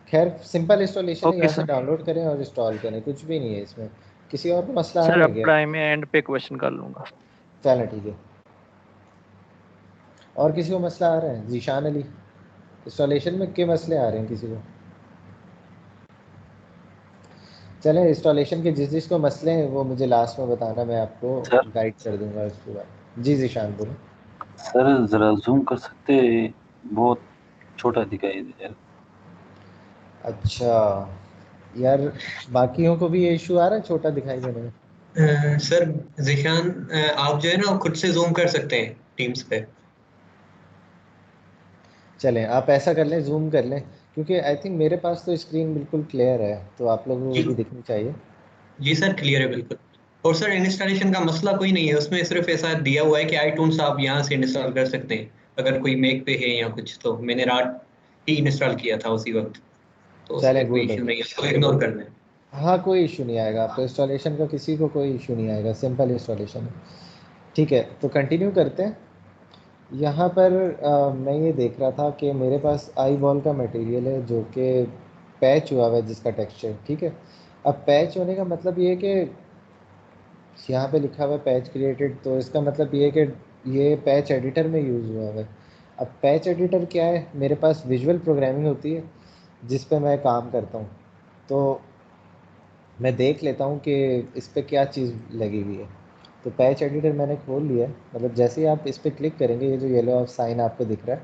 खैर सिंपल इंस्टॉलेशन है, ओके यहाँ से सर। डाउनलोड करें और इंस्टॉल करें, कुछ भी नहीं है इसमें। किसी और को मसला आ सर रहा है अब क्या? ट्राई में एंड पे क्वेश्चन कर लूँगा। चलें ठीक है। और किसी को मसला आ रहा है? जीशान अली, इंस्टॉलेशन में के मसले आ रहे हैं किसी को? चलें, इंस्टॉलेशन के जिस जिसको मसले हैं वो मुझे लास्ट में बताना, मैं आपको सर गाइड कर दूंगा उसके बाद। जी जीशान बोलो। सर जरा जूम कर सकते हैं? बहुत छोटा दिखाई दे रहा है। अच्छा यार, बाकियों को भी ये इशू आ रहा है छोटा दिखाई देने में? सर जिशान, आप जो है ना खुद से जूम कर सकते हैं टीम्स पे। चलें आप ऐसा कर लें, जूम कर लें, क्योंकि आई थिंक मेरे पास तो स्क्रीन बिल्कुल क्लियर है, तो आप लोगों को जी भी दिखनी चाहिए। जी सर, क्लियर है बिल्कुल। और सर इंस्टॉलेशन का मसला कोई नहीं है उसमें, सिर्फ ऐसा दिया हुआ है कि आईटून्स आप यहाँ से इंस्टॉल कर सकते हैं। अगर कोई मैक पे है या कुछ, तो मैंने रात ही इंस्टॉल किया था उसी वक्त, तो चलें उसमें कोई गुड है। इश्यू नहीं है, उसको इग्नोर करना है। हाँ कोई इशू नहीं आएगा आपको, इंस्टॉलेशन का किसी को कोई इशू नहीं आएगा, सिंपल इंस्टॉलेशन है। ठीक है, तो कंटिन्यू करते हैं। यहाँ पर मैं ये देख रहा था कि मेरे पास आई बॉल का मटेरियल है जो कि पैच हुआ हुआ है, जिसका टेक्सचर ठीक है। अब पैच होने का मतलब ये है कि यहाँ पे लिखा हुआ है पैच क्रिएटेड, तो इसका मतलब ये है कि ये पैच एडिटर में यूज़ हुआ है। अब पैच एडिटर क्या है, मेरे पास विजुअल प्रोग्रामिंग होती है जिस पे मैं काम करता हूँ, तो मैं देख लेता हूँ कि इस पे क्या चीज़ लगी हुई है। तो पैच एडिटर मैंने खोल लिया है, मतलब जैसे ही आप इस पर क्लिक करेंगे, ये जो येलो साइन आपको दिख रहा है,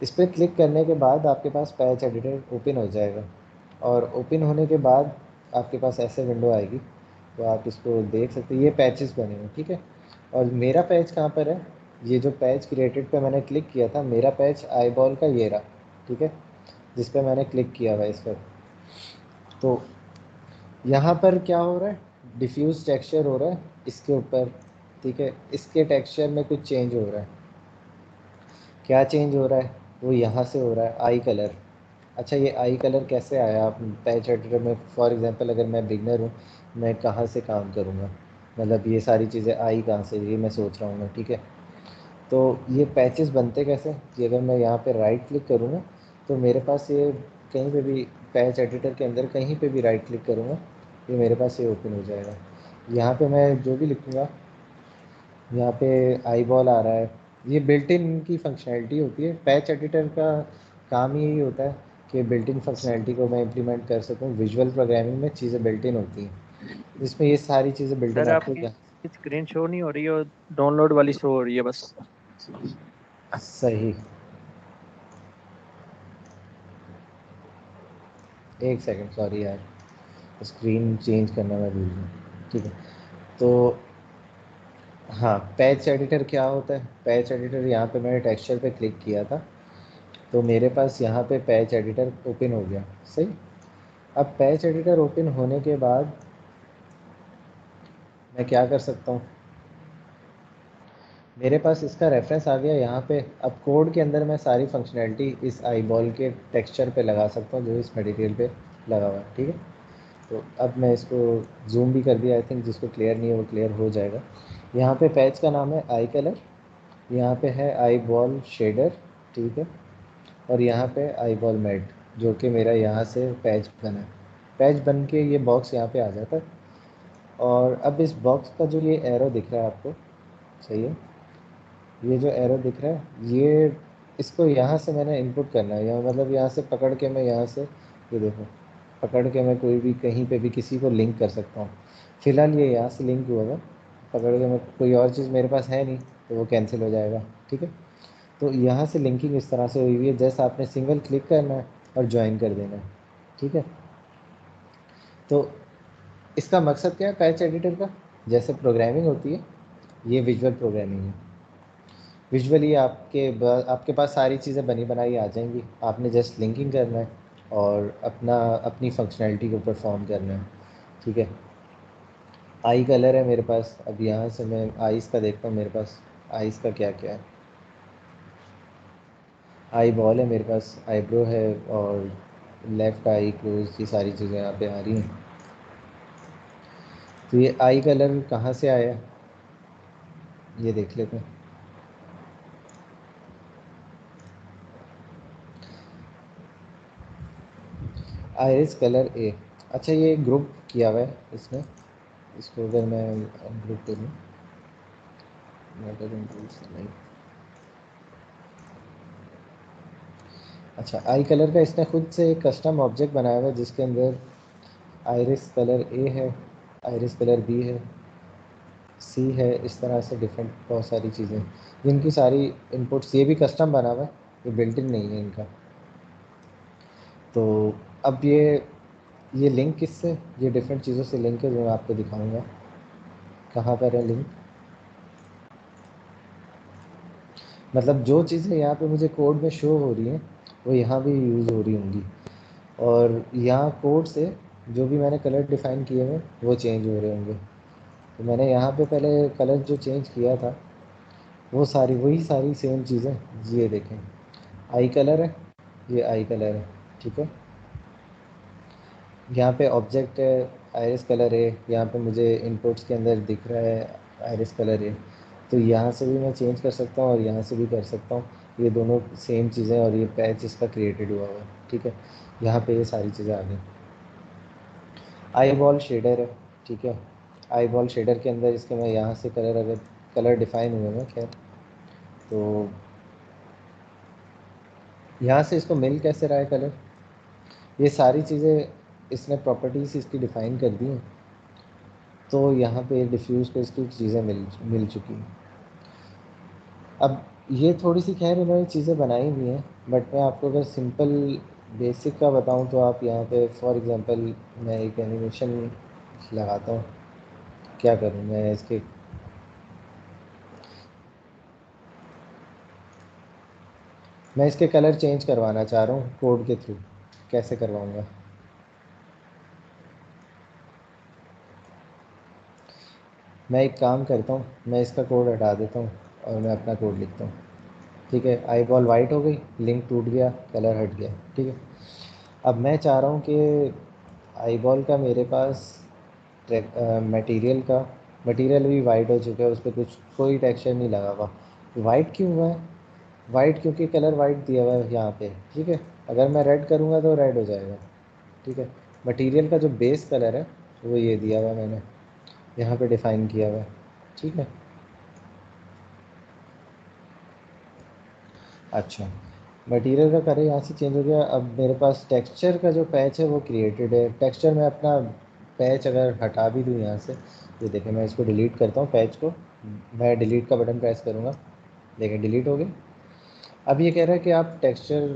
इस पर क्लिक करने के बाद आपके पास पैच एडिटर ओपन हो जाएगा। और ओपन होने के बाद आपके पास ऐसे विंडो आएगी, तो आप इसको देख सकते हैं, ये पैचेस बने हुए ठीक है। और मेरा पैच कहाँ पर है, ये जो पैच क्रिएटेड पे मैंने क्लिक किया था, मेरा पैच आई बॉल का ये रहा, ठीक है, जिस पे मैंने क्लिक किया हुआ इस पर। तो यहाँ पर क्या हो रहा है, डिफ्यूज टेक्सचर हो रहा है इसके ऊपर, ठीक है, इसके टेक्सचर में कुछ चेंज हो रहा है। क्या चेंज हो रहा है, वो यहाँ से हो रहा है, आई कलर। अच्छा ये आई कलर कैसे आया, आप पैच एडिटर में फॉर एग्जांपल अगर मैं बिगनर हूँ, मैं कहाँ से काम करूँगा, मतलब ये सारी चीज़ें आई कहाँ से, ये मैं सोच रहा हूँ मैं, ठीक है। तो ये पैचेस बनते कैसे, कि अगर मैं यहाँ पे राइट क्लिक करूँगा, तो मेरे पास ये कहीं पे भी पैच एडिटर के अंदर कहीं पे भी राइट क्लिक करूँगा, ये मेरे पास ये ओपन हो जाएगा। यहाँ पे मैं जो भी लिखूँगा, यहाँ पे आई बॉल आ रहा है, ये बिल्ट इन की फंक्शनैलिटी होती है। पैच एडिटर का काम ही यही होता है कि बिल्ट इन फंक्शनैलिटी को मैं इम्प्लीमेंट कर सकूँ। विजुअल प्रोग्रामिंग में चीज़ें बिल्ट इन होती हैं, जिसमें ये सारी चीज़ें बिल्ट इन सर आपको आपकी स्क्रीन शो नहीं हो रही है, डाउनलोड वाली शो हो रही है बस। सही। एक सेकंड, सॉरी यार, स्क्रीन चेंज करना मैं भूल गया। ठीक है, तो हाँ, पैच एडिटर क्या होता है? पैच एडिटर, यहाँ पे मैंने टेक्सचर पे क्लिक किया था तो मेरे पास यहाँ पे पैच एडिटर ओपन हो गया। सही। अब पैच एडिटर ओपन होने के बाद मैं क्या कर सकता हूँ, मेरे पास इसका रेफरेंस आ गया यहाँ पे। अब कोड के अंदर मैं सारी फंक्शनैलिटी इस आई बॉल के टेक्सचर पे लगा सकता हूँ जो इस मटेरियल पे लगा हुआ है। ठीक है, तो अब मैं इसको जूम भी कर दिया, आई थिंक जिसको क्लियर नहीं है वो क्लियर हो जाएगा। यहाँ पे पैच का नाम है आई कलर, यहाँ पे है आई बॉल शेडर। ठीक है, और यहाँ पे आई बॉल मैट, जो कि मेरा यहाँ से पैच बना है। पैच बन के ये बॉक्स यहाँ पे आ जाता है। और अब इस बॉक्स का जो ये एरो दिख रहा है आपको, सही है, ये जो एरो दिख रहा है, ये इसको यहाँ से मैंने इनपुट करना है। यहाँ मतलब यहाँ से पकड़ के मैं यहाँ से, ये देखो, पकड़ के मैं कोई भी कहीं पे भी किसी को लिंक कर सकता हूँ। फ़िलहाल ये यहाँ से लिंक हुआ था, पकड़ के मैं, कोई और चीज़ मेरे पास है नहीं तो वो कैंसिल हो जाएगा। ठीक है, तो यहाँ से लिंकिंग इस तरह से हुई हुई है, जैसे आपने सिंगल क्लिक करना है और ज्वाइन कर देना है। ठीक है, तो इसका मकसद क्या है पैच एडिटर का? जैसे प्रोग्रामिंग होती है, ये विजुअल प्रोग्रामिंग है। विजुअली आपके पास सारी चीज़ें बनी बनाई आ जाएंगी, आपने जस्ट लिंकिंग करना है और अपनी फंक्शनैलिटी को परफॉर्म करना है। ठीक है, आई कलर है मेरे पास। अब यहाँ से मैं आईज़ का देखता हूँ, मेरे पास आईज़ का क्या क्या है। आई बॉल है मेरे पास, आईब्रो है, और लेफ़्ट आई क्लोज, ये सारी चीज़ें यहाँ पे आ रही हैं। तो ये आई कलर कहाँ से आया, ये देख लेते हैं। आइरिस कलर ए, अच्छा ये ग्रुप किया हुआ है इसमें, इसको अगर मैं ग्रुप करूँ, नहीं, अच्छा आई कलर का इसने खुद से एक कस्टम ऑब्जेक्ट बनाया हुआ है जिसके अंदर आइरिस कलर ए है, आइरिस कलर बी है, सी है, इस तरह से डिफरेंट बहुत सारी चीज़ें जिनकी सारी इनपुट्स, ये भी कस्टम बना हुआ है, ये बिल्ट इन नहीं है इनका। तो अब ये लिंक किससे, ये डिफरेंट चीज़ों से लिंक है जो मैं आपको दिखाऊंगा। कहाँ पर है लिंक, मतलब जो चीज़ें यहाँ पे मुझे कोड में शो हो रही हैं वो यहाँ भी यूज़ हो रही होंगी, और यहाँ कोड से जो भी मैंने कलर डिफ़ाइन किए हैं वो चेंज हो रहे होंगे। तो मैंने यहाँ पे पहले कलर जो चेंज किया था वो सारी वही सारी सेम चीज़ें, ये देखें, आई कलर है, ये आई कलर है। ठीक है, यहाँ पे ऑब्जेक्ट है, आइरिस कलर है, यहाँ पे मुझे इनपुट्स के अंदर दिख रहा है आइरिस कलर है। तो यहाँ से भी मैं चेंज कर सकता हूँ और यहाँ से भी कर सकता हूँ, ये दोनों सेम चीज़ें, और ये पैच इसका क्रिएटेड हुआ हुआ है। ठीक है, यहाँ पे ये सारी चीज़ें आ गई। आई बॉल शेडर है। ठीक है, आई बॉल शेडर के अंदर इसके मैं यहाँ से कलर, अगर कलर डिफाइन हुए हैं खैर, तो यहाँ से इसको मिल कैसे रहा है कलर, ये सारी चीज़ें इसने प्रॉपर्टीज़ इसकी डिफ़ाइन कर दी हैं। तो यहाँ पे डिफ्यूज़ पे इसकी चीज़ें मिल चुकी हैं। अब ये थोड़ी सी खैर इन्होंने चीज़ें बनाई हुई हैं, बट मैं आपको अगर सिंपल बेसिक का बताऊँ तो आप यहाँ पे फॉर एग्ज़ाम्पल मैं एक एनिमेशन लगाता हूँ। क्या करूँ मैं इसके कलर चेंज करवाना चाह रहा हूँ कोड के थ्रू, कैसे करवाऊँगा? मैं एक काम करता हूँ, मैं इसका कोड हटा देता हूँ और मैं अपना कोड लिखता हूँ। ठीक है, आई बॉल वाइट हो गई, लिंक टूट गया, कलर हट गया। ठीक है, अब मैं चाह रहा हूँ कि आई बॉल का मेरे पास मटेरियल भी वाइट हो चुका है, उस पर कोई टेक्सचर नहीं लगा हुआ। वाइट क्यों हुआ है? वाइट क्योंकि कलर वाइट दिया हुआ है यहाँ पे। ठीक है, अगर मैं रेड करूँगा तो रेड हो जाएगा। ठीक है, मटेरियल का जो बेस कलर है वो ये दिया हुआ है मैंने, यहाँ पे डिफाइन किया हुआ है, ठीक है। अच्छा, मटेरियल का कलर यहाँ से चेंज हो गया। अब मेरे पास टेक्सचर का जो पैच है वो क्रिएटेड है। टेक्सचर में अपना पैच अगर हटा भी दूँ यहाँ से, ये देखें मैं इसको डिलीट करता हूँ पैच को, मैं डिलीट का बटन प्रेस करूँगा, देखें डिलीट हो गया। अब ये कह रहा है कि आप टेक्सचर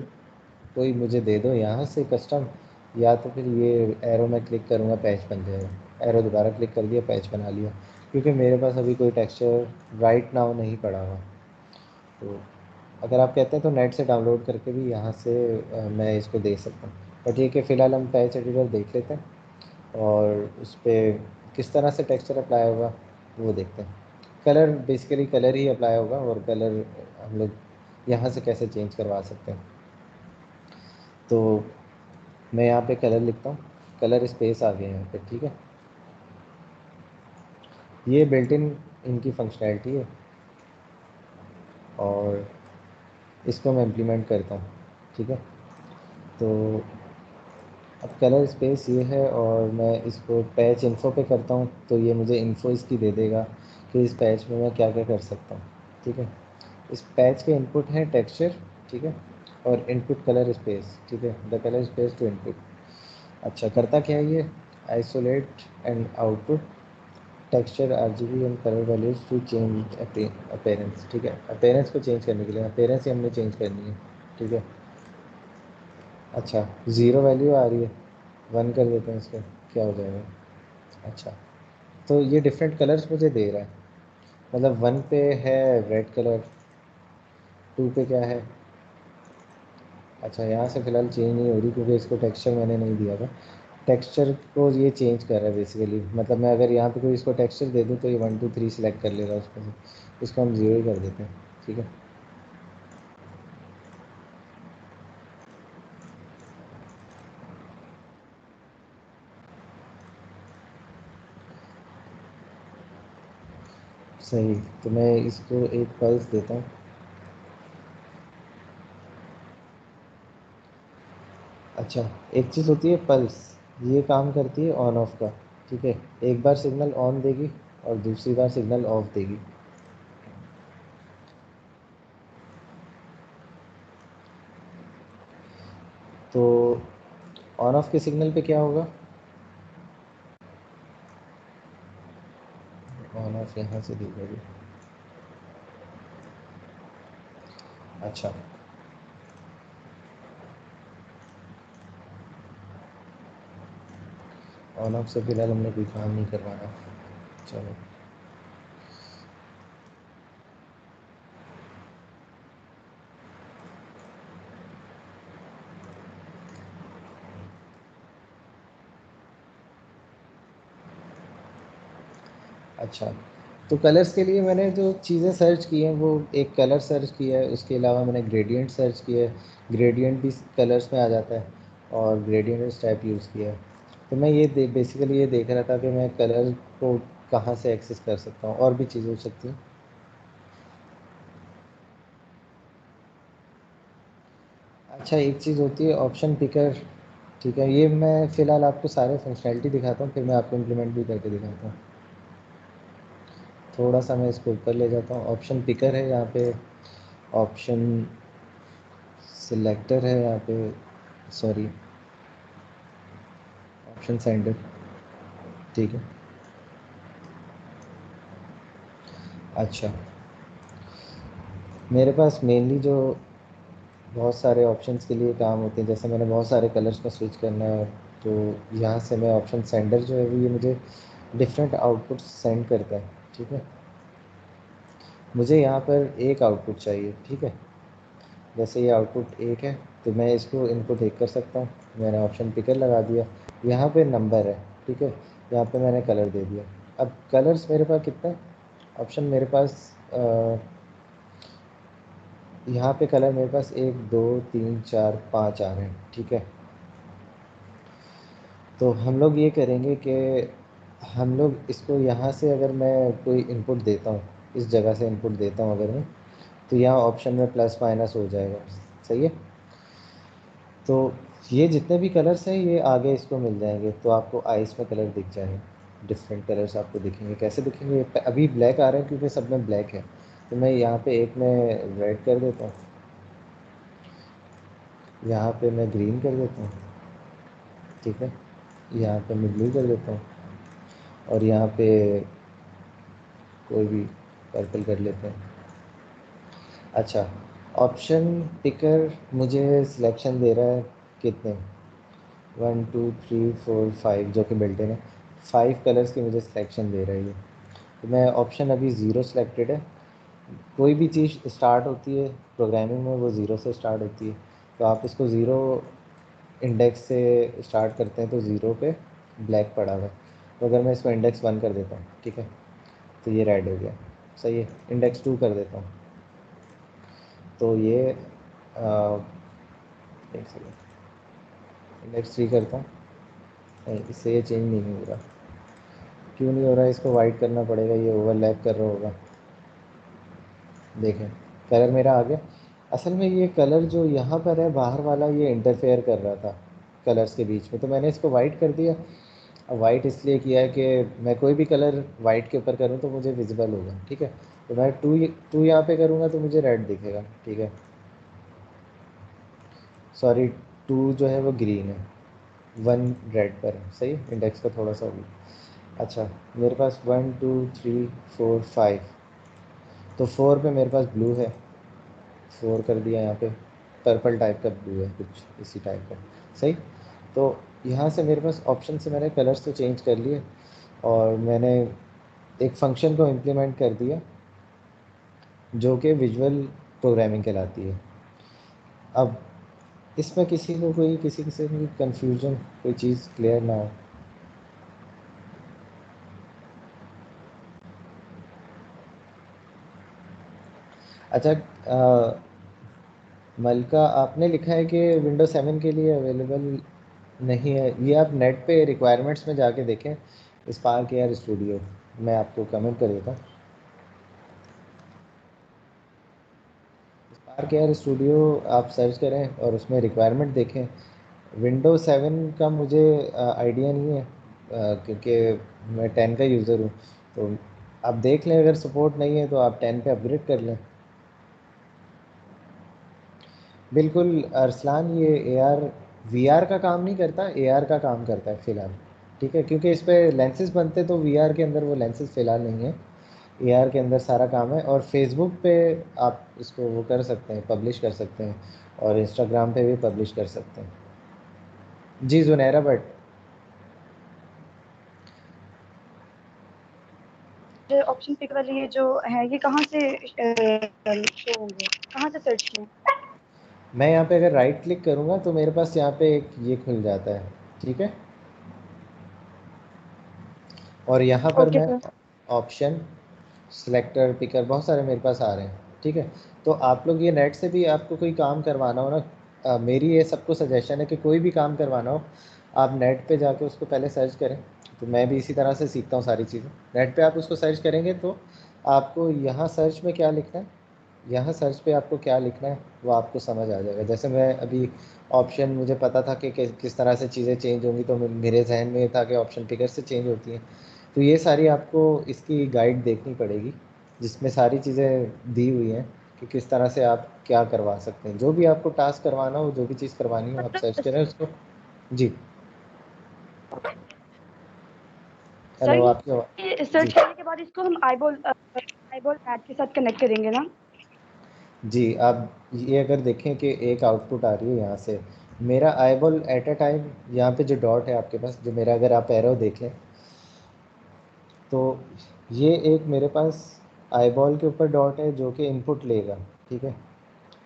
कोई मुझे दे दो यहाँ से कस्टम, या तो फिर ये एरो में क्लिक करूँगा पैच बन जाएगा। एरो दोबारा क्लिक कर दिया, पैच बना लिया, क्योंकि मेरे पास अभी कोई टेक्सचर राइट नाउ नहीं पड़ा हुआ। तो अगर आप कहते हैं तो नेट से डाउनलोड करके भी यहाँ से मैं इसको दे सकता हूँ। बट ये कि फ़िलहाल हम पैच एडिटर देख लेते हैं और उस पर किस तरह से टेक्सचर अप्लाई होगा वो देखते हैं। कलर बेसिकली कलर ही अप्लाई होगा, और कलर हम लोग यहाँ से कैसे चेंज करवा सकते हैं। तो मैं यहाँ पे कलर लिखता हूँ, कलर स्पेस आ गया यहाँ पे, ठीक है। ये बिल्ट इन इनकी फंक्शनैलिटी है और इसको मैं इम्प्लीमेंट करता हूँ, ठीक है। तो अब कलर स्पेस ये है और मैं इसको पैच इन्फो पे करता हूँ, तो ये मुझे इन्फो इसकी दे देगा कि इस पैच में मैं क्या क्या कर सकता हूँ, ठीक है। इस पैच के इनपुट हैं टेक्सचर, ठीक है, और इनपुट कलर स्पेस, ठीक है, the colour space to input. अच्छा, करता क्या है ये, isolate and output texture RGB and colour values to change appearance, ठीक है। अपीयरेंस को चेंज करने के लिए अपीयरेंस ही हमने चेंज करनी है, ठीक है। अच्छा, ज़ीरो वैल्यू आ रही है, 1 कर देते हैं इसको, क्या हो जाएगा। अच्छा, तो ये डिफरेंट कलर्स मुझे दे रहा है, मतलब 1 पे है रेड कलर, 2 पे क्या है। अच्छा, यहाँ से फ़िलहाल चेंज नहीं हो रही क्योंकि इसको टेक्सचर मैंने नहीं दिया था। टेक्सचर को ये चेंज कर रहा है बेसिकली, मतलब मैं अगर यहाँ पे कोई इसको टेक्सचर दे दूँ तो ये 1 2 3 सेलेक्ट कर लेगा उसमें से, इसको हम 0 ही कर देते हैं, ठीक है। सही, तो मैं इसको एक पल्स देता हूँ। अच्छा, एक चीज़ होती है पल्स, ये काम करती है ऑन ऑफ का, ठीक है। एक बार सिग्नल ऑन देगी और दूसरी बार सिग्नल ऑफ देगी। तो ऑन ऑफ के सिग्नल पे क्या होगा, ऑन ऑफ यहाँ से दिखेगी। अच्छा, ऑन ऑफ से फिलहाल हमने कोई काम नहीं करवाना, चलो। अच्छा, तो कलर्स के लिए मैंने जो चीज़ें सर्च की हैं वो एक कलर सर्च किया है, उसके अलावा मैंने ग्रेडियंट सर्च किया है, ग्रेडियंट भी कलर्स में आ जाता है, और ग्रेडियंट टाइप यूज़ किया है। तो मैं ये बेसिकली ये देख रहा था कि मैं कलर को कहाँ से एक्सेस कर सकता हूँ, और भी चीज़ें हो सकती हैं। अच्छा, एक चीज़ होती है ऑप्शन पिकर, ठीक है। ये मैं फ़िलहाल आपको सारे फंक्शनैलिटी दिखाता हूँ, फिर मैं आपको इम्प्लीमेंट भी करके दिखाता हूँ। थोड़ा सा मैं इसको ऊपर ले जाता हूँ। ऑप्शन पिकर है यहाँ पे, ऑप्शन सिलेक्टर है यहाँ पे, सॉरी ऑप्शन सेंडर, ठीक है। अच्छा, मेरे पास मेनली जो बहुत सारे ऑप्शंस के लिए काम होते हैं, जैसे मैंने बहुत सारे कलर्स का स्विच करना है, तो यहाँ से मैं ऑप्शन सेंडर जो है वो ये मुझे डिफरेंट आउटपुट सेंड करता है, ठीक है। मुझे यहाँ पर एक आउटपुट चाहिए, ठीक है। जैसे ये आउटपुट एक है तो मैं इसको इनपुट एक कर सकता हूँ, मैंने ऑप्शन पिकर लगा दिया, यहाँ पे नंबर है, ठीक है, यहाँ पे मैंने कलर दे दिया। अब कलर्स मेरे पास कितने ऑप्शन, मेरे पास यहाँ पे कलर मेरे पास 1 2 3 4 5 आ रहे हैं, ठीक है। तो हम लोग ये करेंगे कि हम लोग इसको यहाँ से अगर मैं कोई इनपुट देता हूँ, इस जगह से इनपुट देता हूँ अगर मैं, तो यहाँ ऑप्शन में प्लस माइनस हो जाएगा, सही है। तो ये जितने भी कलर्स हैं ये आगे इसको मिल जाएंगे, तो आपको आइस में कलर दिख जाएगा, डिफरेंट कलर्स आपको दिखेंगे। कैसे दिखेंगे? अभी ब्लैक आ रहे हैं क्योंकि सब में ब्लैक है, तो मैं यहाँ पे एक में रेड कर देता हूँ, यहाँ पे मैं ग्रीन कर देता हूँ, ठीक है, यहाँ पे मैं ब्लू कर देता हूँ, और यहाँ पे कोई भी पर्पल कर लेते हैं। अच्छा, ऑप्शन पिकर मुझे सिलेक्शन दे रहा है कितने, 1 2 3 4 5, जो कि मिल्टन है, 5 कलर्स की मुझे सिलेक्शन दे रहा है ये। तो मैं ऑप्शन अभी ज़ीरो सिलेक्टेड है। कोई भी चीज़ स्टार्ट होती है प्रोग्रामिंग में वो ज़ीरो से स्टार्ट होती है, तो आप इसको ज़ीरो इंडेक्स से स्टार्ट करते हैं तो ज़ीरो पे ब्लैक पड़ा हुआ है। तो अगर मैं इसको इंडेक्स 1 कर देता हूँ, ठीक है, तो ये रेड हो गया, सही है। इंडेक्स 2 कर देता हूँ तो ये एक सेकेंड, इंडेक्स 3 करता हूँ, नहीं इससे ये चेंज नहीं हो रहा। क्यों नहीं हो रहा है? इसको वाइट करना पड़ेगा, ये ओवरलैप कर रहा होगा। देखें, कलर मेरा आ गया। असल में ये कलर जो यहाँ पर है बाहर वाला, ये इंटरफेयर कर रहा था कलर्स के बीच में, तो मैंने इसको वाइट कर दिया। अब वाइट इसलिए किया है कि मैं कोई भी कलर वाइट के ऊपर करूँ तो मुझे विजिबल होगा, ठीक है। तो मैं टू यहाँ पे करूँगा तो मुझे रेड दिखेगा, ठीक है, सॉरी, 2 जो है वो ग्रीन है, 1 रेड पर है, सही, इंडेक्स का थोड़ा सा भी। अच्छा, मेरे पास 1 2 3 4 5, तो 4 पे मेरे पास ब्लू है, 4 कर दिया। यहाँ पे पर्पल टाइप का ब्लू है, कुछ इसी टाइप का, सही। तो यहाँ से मेरे पास ऑप्शन से मैंने कलर्स तो चेंज कर लिए, और मैंने एक फंक्शन को इम्प्लीमेंट कर दिया जो कि विजुअल प्रोग्रामिंग कहलाती है। अब इसमें किसी को कोई किसी किसी की कन्फ्यूजन, कोई चीज़ क्लियर ना हो? अच्छा, मलका आपने लिखा है कि विंडो 7 के लिए अवेलेबल नहीं है। ये आप नेट पे रिक्वायरमेंट्स में जाके देखें, स्पार्क एआर स्टूडियो, मैं आपको कमेंट कर देता हूँ। स्पार्क एआर स्टूडियो आप सर्च करें और उसमें रिक्वायरमेंट देखें। विंडो 7 का मुझे आइडिया नहीं है, क्योंकि मैं 10 का यूज़र हूँ, तो आप देख लें, अगर सपोर्ट नहीं है तो आप 10 पे अपग्रेड कर लें। बिल्कुल अरसलान, ये एआर वीआर का काम नहीं करता, एआर का काम करता है फ़िलहाल, ठीक है, क्योंकि इस पे लेंसेज बनते तो वीआर के अंदर वो लेंसेज फ़िलहाल नहीं है, एआर के अंदर सारा काम है। और फेसबुक पे आप इसको वो कर सकते हैं, पब्लिश कर सकते हैं, और इंस्टाग्राम पे भी पब्लिश कर सकते हैं। जी जुनैरा भट्ट, ऑप्शन पिक वाली ये जो है ये कहाँ से शो होंगे, कहाँ से सर्च किए? मैं यहाँ पे अगर राइट क्लिक करूँगा तो मेरे पास यहाँ पे एक ये खुल जाता है, ठीक है, और यहाँ पर ओके मैं सर। ऑप्शन सिलेक्टर पिकर बहुत सारे मेरे पास आ रहे हैं, ठीक है। तो आप लोग ये नेट से भी आपको कोई काम करवाना हो ना, मेरी ये सबको सजेशन है कि कोई भी काम करवाना हो आप नेट पे जाके उसको पहले सर्च करें। तो मैं भी इसी तरह से सीखता हूँ सारी चीज़ें। नेट पे आप उसको सर्च करेंगे तो आपको यहाँ सर्च में क्या लिखना है, यहाँ सर्च पे आपको क्या लिखना है वो आपको समझ आ जाएगा। जैसे मैं अभी ऑप्शन, मुझे पता था कि किस तरह से चीज़ें चेंज होंगी, तो मेरे जहन में ये था कि ऑप्शन पिकर से चेंज होती हैं। तो ये सारी आपको इसकी गाइड देखनी पड़ेगी, जिसमें सारी चीज़ें दी हुई हैं कि किस तरह से आप क्या करवा सकते हैं। जो भी आपको टास्क करवाना हो, जो भी चीज़ करवानी हो, आप सर्च करें उसको। जी, सर हेलो, आपकी ये जी सर्च करने के बाद इसको हम आईबॉल ऐड के साथ कनेक्ट करेंगे ना? जी, आप ये अगर देखें कि एक आउटपुट आ रही है यहाँ से, मेरा आईबॉल एट अ टाइम, यहाँ पे जो डॉट है आपके पास, जो मेरा, अगर आप एरो देखें तो ये एक मेरे पास आईबॉल के ऊपर डॉट है जो कि इनपुट लेगा, ठीक है।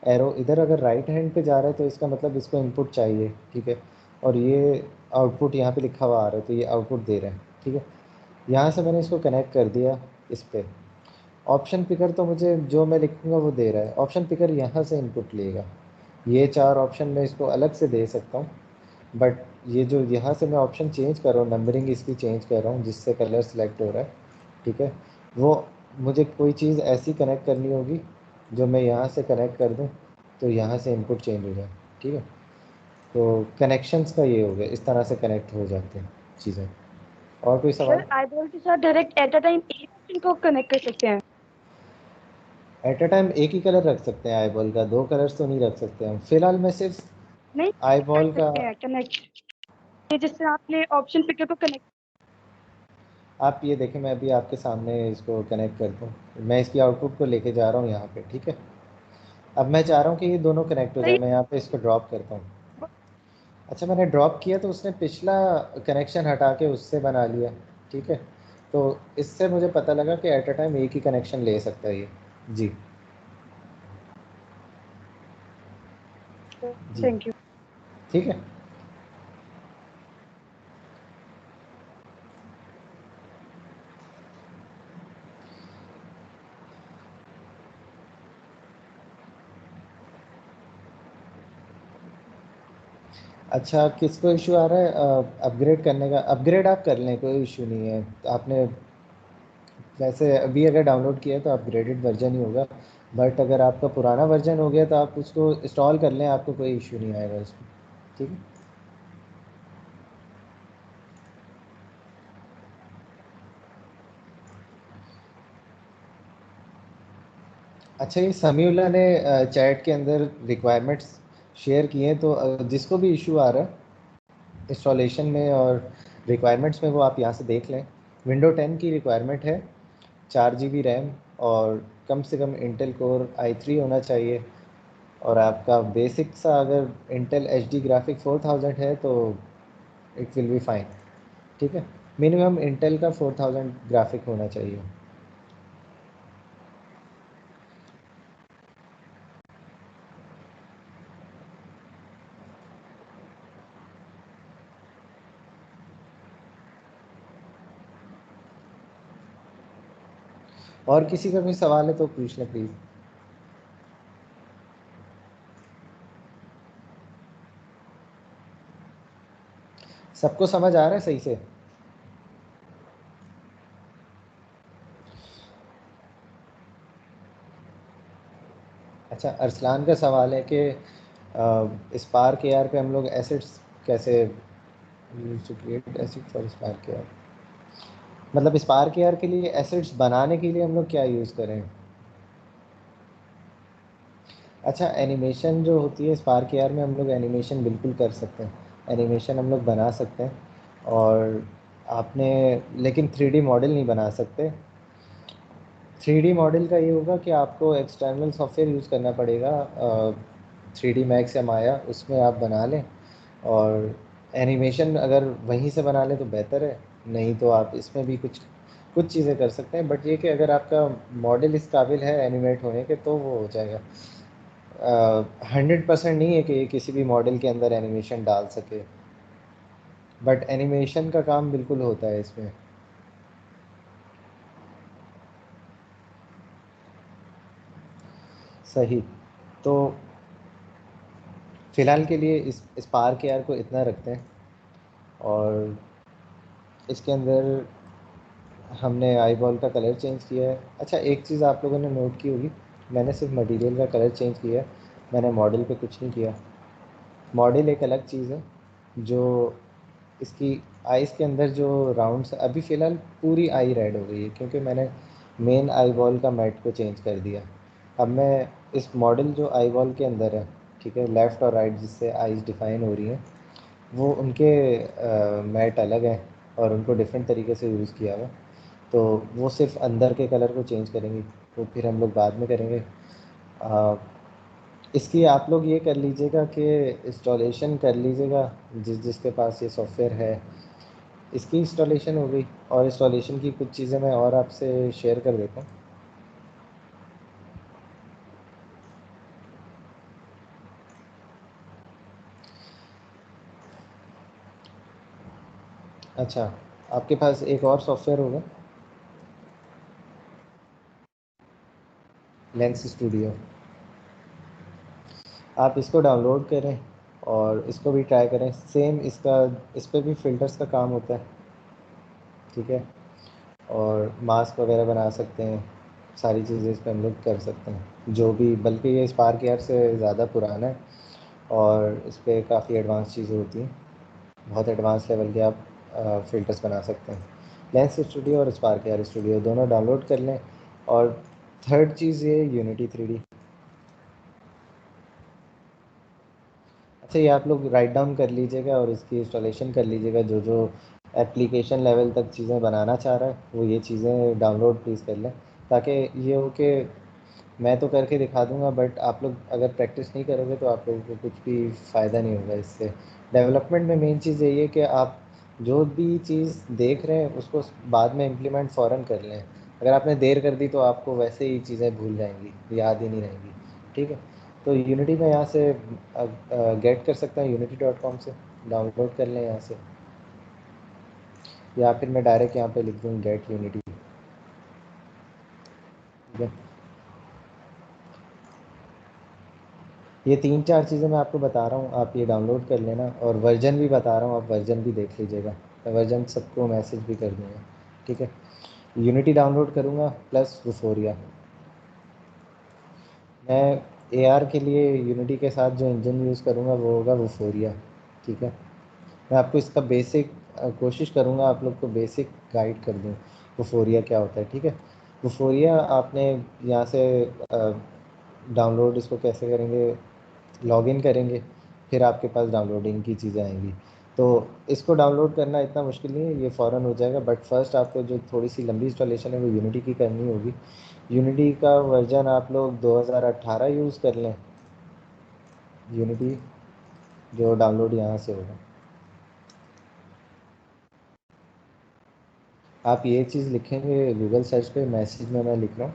एरो इधर अगर राइट हैंड पे जा रहा है तो इसका मतलब इसको इनपुट चाहिए, ठीक है, और ये आउटपुट यहाँ पे लिखा हुआ आ रहा है तो ये आउटपुट दे रहा है, ठीक है। यहाँ से मैंने इसको कनेक्ट कर दिया इस पर। ऑप्शन पिकर तो मुझे जो मैं लिखूँगा वो दे रहा है, ऑप्शन पिकर यहाँ से इनपुट लेगा। ये 4 ऑप्शन मैं इसको अलग से दे सकता हूँ, बट ये जो यहाँ से मैं ऑप्शन चेंज कर रहा हूँ, नंबरिंग इसकी चेंज कर रहा हूँ जिससे कलर सेलेक्ट हो रहा है, ठीक है, वो मुझे कोई चीज़ ऐसी कनेक्ट करनी होगी जो मैं यहाँ से कनेक्ट कर दूँ तो यहाँ से इनपुट चेंज हो जाए, ठीक है। तो कनेक्शंस का ये हो गया, इस तरह से कनेक्ट हो जाते हैं चीज़ें। और कोई सवाल? सर आई बॉल के साथ डायरेक्ट एट अ टाइम एक ऑप्शन को कनेक्ट कर सकते हैं? एट अ टाइम एक ही कलर रख सकते हैं आई बॉल का, 2 कलर्स तो नहीं रख सकते हम। फिलहाल मैं सिर्फ नहीं आई बॉल कर का, सकते हैं कनेक्ट, जिससे आपने ऑप्शन पिकर को कनेक्ट। आप ये देखें, मैं अभी आपके सामने इसको कनेक्ट करता हूँ। मैं इसकी आउटपुट को लेके जा रहा हूँ यहाँ पे, ठीक है। अब मैं चाह रहा हूँ कि ये दोनों कनेक्ट हो जाए। सही। मैं यहाँ पे इसको ड्रॉप करता हूँ। अच्छा, मैंने ड्रॉप किया तो उसने पिछला कनेक्शन हटा के उससे बना लिया, ठीक है। तो इससे मुझे पता लगा कि एट अ टाइम एक ही कनेक्शन ले सकता है ये। जी जी, थैंक यू। ठीक है। अच्छा, किसको इशू आ रहा है अपग्रेड करने का? अपग्रेड आप कर लें, कोई इशू नहीं है। आपने वैसे अभी अगर डाउनलोड किया है तो अपग्रेडेड वर्जन ही होगा, बट अगर आपका पुराना वर्जन हो गया तो आप उसको इंस्टॉल कर लें, आपको कोई इशू नहीं आएगा उसमें, ठीक है। अच्छा, ये समीउल्लाह ने चैट के अंदर रिक्वायरमेंट्स शेयर किए हैं, तो जिसको भी इशू आ रहा है इंस्टॉलेशन में और रिक्वायरमेंट्स में, वो आप यहाँ से देख लें। विंडो 10 की रिक्वायरमेंट है 4 GB रैम और कम से कम इंटेल कोर i3 होना चाहिए। और आपका बेसिक सा अगर इंटेल HD ग्राफिक 4000 है तो इट विल बी फाइन, ठीक है। मिनिमम इंटेल का 4000 ग्राफिक होना चाहिए। और किसी का कोई सवाल है तो पूछ लें प्लीज़। सबको समझ आ रहा है सही से? अच्छा, अरसलान का सवाल है कि स्पार्क AR पे हम लोग एसिड्स कैसे create acid for spark AR, मतलब स्पार्क AR के लिए एसिड्स बनाने के लिए हम लोग क्या यूज़ करें? अच्छा, एनिमेशन जो होती है स्पार्क AR में, हम लोग एनिमेशन बिल्कुल कर सकते हैं, एनिमेशन हम लोग बना सकते हैं। और आपने लेकिन 3D मॉडल नहीं बना सकते। 3D मॉडल का ये होगा कि आपको एक्सटर्नल सॉफ्टवेयर यूज़ करना पड़ेगा, 3D मैक्स या माया, उसमें आप बना लें। और एनिमेशन अगर वहीं से बना लें तो बेहतर है, नहीं तो आप इसमें भी कुछ कुछ चीज़ें कर सकते हैं। बट ये कि अगर आपका मॉडल इस काबिल है एनिमेट होने के तो वो हो जाएगा। 100% नहीं है कि ये किसी भी मॉडल के अंदर एनिमेशन डाल सके, बट एनिमेशन का काम बिल्कुल होता है इसमें। सही। तो फ़िलहाल के लिए इस स्पार्क AR को इतना रखते हैं। और इसके अंदर हमने आई बॉल का कलर चेंज किया है। अच्छा, एक चीज़ आप लोगों ने नोट की होगी, मैंने सिर्फ मटेरियल का कलर चेंज किया है, मैंने मॉडल पे कुछ नहीं किया। मॉडल एक अलग चीज़ है। जो इसकी आइज़ के अंदर जो राउंड्स, अभी फ़िलहाल पूरी आई रेड हो गई है क्योंकि मैंने मेन आई बॉल का मैट को चेंज कर दिया। अब मैं इस मॉडल जो आई बॉल के अंदर है, ठीक है, लेफ़्ट और राइट जिससे आइज़ डिफ़ाइन हो रही हैं, वो उनके मैट अलग हैं और उनको डिफरेंट तरीके से यूज़ किया हुआ। तो वो सिर्फ अंदर के कलर को चेंज करेंगे, तो फिर हम लोग बाद में करेंगे। इसकी आप लोग ये कर लीजिएगा कि इंस्टॉलेशन कर लीजिएगा, जिसके पास ये सॉफ्टवेयर है। इसकी इंस्टॉलेशन हो गई और इंस्टॉलेशन की कुछ चीज़ें मैं और आपसे शेयर कर देता हूँ। अच्छा, आपके पास एक और सॉफ्टवेयर होगा, लेंस स्टूडियो। आप इसको डाउनलोड करें और इसको भी ट्राई करें। सेम इसका, इस पर भी फ़िल्टर्स का काम होता है, ठीक है। और मास्क वगैरह बना सकते हैं, सारी चीज़ें इस पर हम लोग कर सकते हैं जो भी। बल्कि ये स्पार्क AR से ज़्यादा पुराना है और इस पर काफ़ी एडवांस चीज़ें होती हैं, बहुत एडवांस लेवल के आप फ़िल्टर्स बना सकते हैं। लेंस स्टूडियो और स्पार्क एआर स्टूडियो दोनों डाउनलोड कर लें। और थर्ड चीज़ ये यूनिटी 3D। अच्छा, ये आप लोग राइट डाउन कर लीजिएगा और इसकी इंस्टॉलेशन कर लीजिएगा। जो जो एप्लीकेशन लेवल तक चीज़ें बनाना चाह रहा है वो ये चीज़ें डाउनलोड प्लीज़ कर लें, ताकि ये हो कि मैं तो करके दिखा दूंगा, बट आप लोग अगर प्रैक्टिस नहीं करोगे तो आप लोगों को कुछ भी फ़ायदा नहीं होगा इससे। डेवलपमेंट में मेन चीज़ यही है कि आप जो भी चीज़ देख रहे हैं उसको बाद में इम्प्लीमेंट फ़ौरन कर लें। अगर आपने देर कर दी तो आपको वैसे ही चीज़ें भूल जाएंगी, याद ही नहीं रहेंगी। ठीक है, तो यूनिटी में यहाँ से गेट कर सकते हैं, unity.com से डाउनलोड कर लें यहाँ से, या फिर मैं डायरेक्ट यहाँ पे लिख दूँ गेट यूनिटी। ठीक है, ये 3-4 चीज़ें मैं आपको बता रहा हूँ, आप ये डाउनलोड कर लेना। और वर्जन भी बता रहा हूँ, आप वर्जन भी देख लीजिएगा। मैं वर्जन सबको मैसेज भी कर दूँगा। ठीक है, यूनिटी डाउनलोड करूँगा प्लस वुफोरिया। मैं AR के लिए यूनिटी के साथ जो इंजन यूज़ करूँगा वो होगा वुफोरिया। ठीक है, मैं आपको इसका बेसिक कोशिश करूँगा आप लोग को बेसिक गाइड कर दूँ वुफोरिया क्या होता है। ठीक है, वुफोरिया आपने यहाँ से डाउनलोड इसको कैसे करेंगे, लॉगिन करेंगे, फिर आपके पास डाउनलोडिंग की चीज़ें आएंगी। तो इसको डाउनलोड करना इतना मुश्किल नहीं है, ये फ़ौरन हो जाएगा। बट फर्स्ट आपको जो थोड़ी सी लंबी इंस्टॉलेशन है वो यूनिटी की करनी होगी। यूनिटी का वर्जन आप लोग 2018 यूज़ कर लें, यूनिटी जो डाउनलोड यहाँ से होगा। आप ये चीज़ लिखेंगे गूगल सर्च पे, मैसेज में मैं लिख रहा हूँ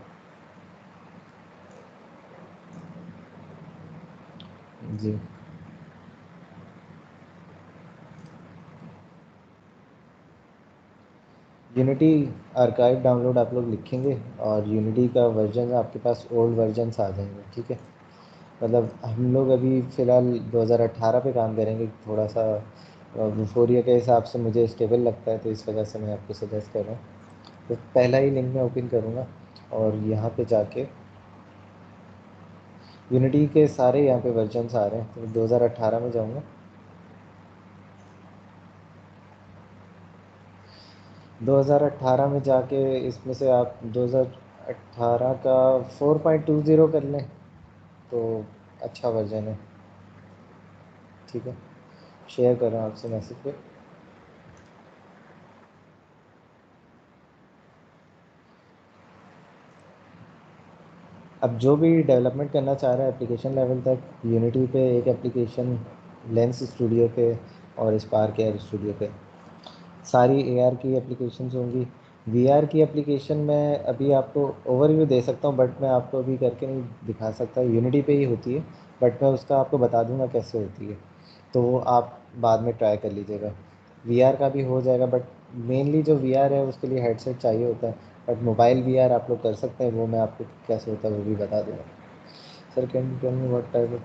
जी। यूनिटी आर्काइव डाउनलोड आप लोग लिखेंगे और यूनिटी का वर्जन आपके पास ओल्ड वर्जन्स आ जाएंगे। ठीक है, मतलब हम लोग अभी फ़िलहाल 2018 पे काम करेंगे। थोड़ा सा वुफोरिया के हिसाब से मुझे स्टेबल लगता है, तो इस वजह से मैं आपको सजेस्ट कर रहा हूँ। तो पहला ही लिंक मैं ओपन करूँगा और यहाँ पे जाके यूनिटी के सारे यहाँ पे वर्जन्स आ रहे हैं, तो 2018 में जाऊँगा। 2018 में जाके इसमें से आप 2018 का 4.20 कर लें तो अच्छा वर्जन है। ठीक है, शेयर कर रहा हूँ आपसे मैसेज पे। अब जो भी डेवलपमेंट करना चाह रहा है एप्लीकेशन लेवल तक, यूनिटी पे एक एप्लीकेशन, लेंस स्टूडियो पे और स्पार्क एआर स्टूडियो पे सारी AR की एप्लीकेशंस होंगी। VR की एप्लीकेशन मैं अभी आपको ओवरव्यू दे सकता हूँ, बट मैं आपको अभी करके नहीं दिखा सकता। यूनिटी पे ही होती है, बट मैं उसका आपको बता दूंगा कैसे होती है, तो वो आप बाद में ट्राई कर लीजिएगा। VR का भी हो जाएगा, बट मेनली जो VR है उसके लिए हेडसेट चाहिए होता है। बट मोबाइल VR आप लोग कर सकते हैं, वो मैं आपको कैसे होता है वो भी बता दूँगा। Sir can you tell me what type of.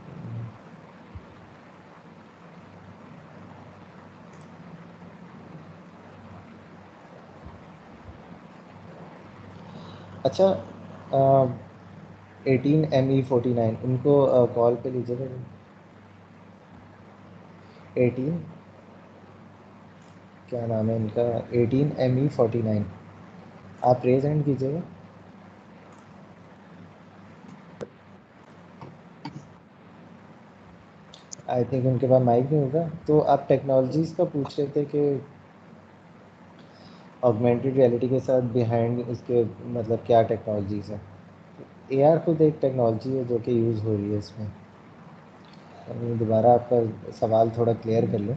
अच्छा, 18ME49 इनको कॉल पे लीजिएगा। 18 क्या नाम है इनका, 18ME49 आप रेज हैंड कीजिएगा। आई थिंक उनके पास माइक नहीं होगा। तो आप टेक्नोलॉजीज़ का पूछ रहे थे कि ऑगमेंटेड रियलिटी के साथ बिहाइंड इसके मतलब क्या टेक्नोलॉजीज़ हैं। AR खुद एक टेक्नोलॉजी है जो कि यूज़ हो रही है इसमें। मैं दोबारा आपका सवाल थोड़ा क्लियर कर लूँ।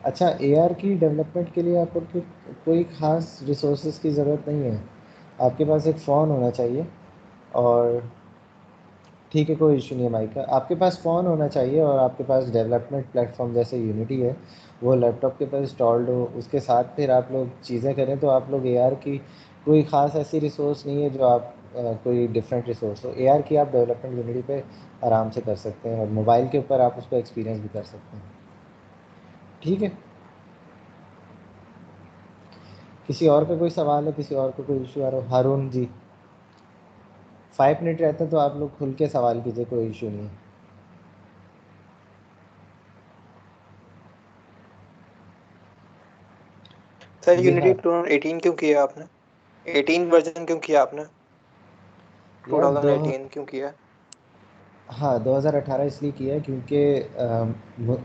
अच्छा, AR की डेवलपमेंट के लिए आपको कोई ख़ास रिसोर्सेज की ज़रूरत नहीं है। आपके पास एक फ़ोन होना चाहिए और ठीक है, कोई इशू नहीं है माइक का। आपके पास फ़ोन होना चाहिए और आपके पास डेवलपमेंट प्लेटफॉर्म जैसे यूनिटी है वो लैपटॉप के पास इंस्टॉल्ड हो, उसके साथ फिर आप लोग चीज़ें करें तो आप लोग AR की कोई ख़ास ऐसी रिसोर्स नहीं है जो आप कोई डिफरेंट रिसोर्स हो। AR की आप डेवलपमेंट यूनिटी पे आराम से कर सकते हैं और मोबाइल के ऊपर आप उसको एक्सपीरियंस भी कर सकते हैं। ठीक है, किसी और का कोई सवाल है, किसी और को कोई इशू आ रहा हो? हारून जी, 5 मिनट रहते हैं तो आप लोग खुल के सवाल कीजिए, कोई इशू नहीं है। सर जी यूनिटी हाँ 2018 क्यों किया आपने? 18 वर्जन क्यों किया आपने? यार 2018 क्यों किया? हाँ 2018 इसलिए किया है क्योंकि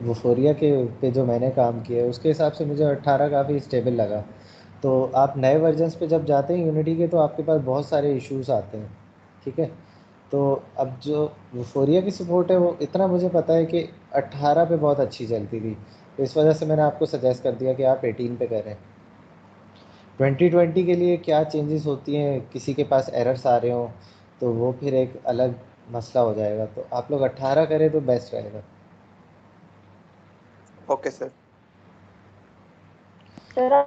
वफोरिया के पे जो मैंने काम किया है उसके हिसाब से मुझे 18 काफ़ी स्टेबल लगा। तो आप नए वर्जन्स पे जब जाते हैं यूनिटी के तो आपके पास बहुत सारे इश्यूज आते हैं, ठीक है। तो अब जो वफोरिया की सपोर्ट है वो इतना मुझे पता है कि 18 पे बहुत अच्छी चलती थी, तो इस वजह से मैंने आपको सजेस्ट कर दिया कि आप 18 पे करें। 2020 के लिए क्या चेंजेस होती हैं, किसी के पास एरर्स आ रहे हो तो वो फिर एक अलग मसला हो जाएगा, तो आप लोग 18 करें तो बेस्ट रहेगा। Okay sir. सर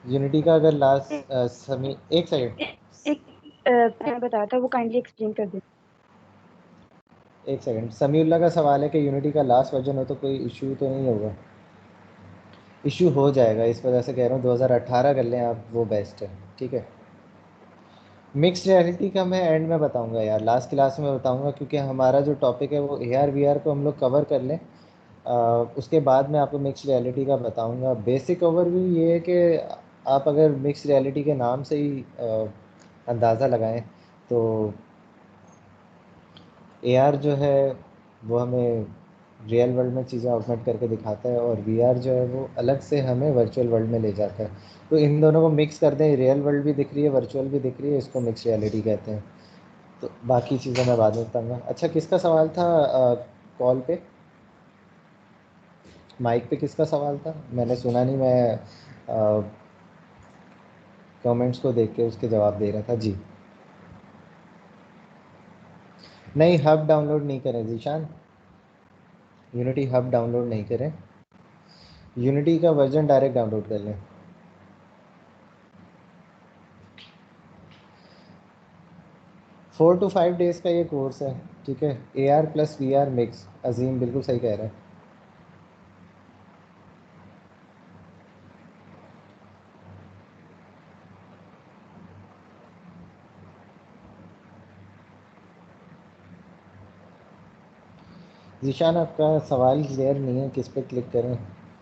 यूनिटी का अगर लास्ट समय एक सेकंड एक मैंने बताया था वो काइंडली एक्सप्लेन कर दें। एक सेकंड समीउल्लाह का सवाल है कि यूनिटी का लास्ट वर्जन हो तो कोई इशू तो नहीं होगा। इशू हो जाएगा, इस वजह से कह रहा हूँ 2018 कर लें आप, वो बेस्ट है, ठीक है। मिक्स्ड रियलिटी का मैं एंड में बताऊंगा यार, लास्ट क्लास में बताऊंगा, क्योंकि हमारा जो टॉपिक है वो AR VR को हम लोग कवर कर लें। उसके बाद मैं आपको मिक्स्ड रियलिटी का बताऊंगा। बेसिक ओवरव्यू ये है कि आप अगर मिक्स्ड रियलिटी के नाम से ही अंदाज़ा लगाएं तो AR जो है वो हमें रियल वर्ल्ड में चीज़ें ऑगमेंट करके दिखाता है, और VR जो है वो अलग से हमें वर्चुअल वर्ल्ड में ले जाता है। तो इन दोनों को मिक्स कर दें, रियल वर्ल्ड भी दिख रही है वर्चुअल भी दिख रही है, इसको मिक्स रियलिटी कहते हैं। तो बाकी चीज़ें मैं बाद में बताऊँगा। अच्छा किसका सवाल था कॉल पे, माइक पे किसका सवाल था? मैंने सुना नहीं, मैं कमेंट्स को देख के उसके जवाब दे रहा था। जी नहीं, हब डाउनलोड नहीं करें जीशान, यूनिटी हब डाउनलोड नहीं करें, यूनिटी का वर्जन डायरेक्ट डाउनलोड कर लें। 4 to 5 डेज़ का ये कोर्स है, ठीक है। AR प्लस VR मिक्स, अजीम बिल्कुल सही कह रहा है। जीशान आपका सवाल क्लियर नहीं है, किस पे क्लिक करें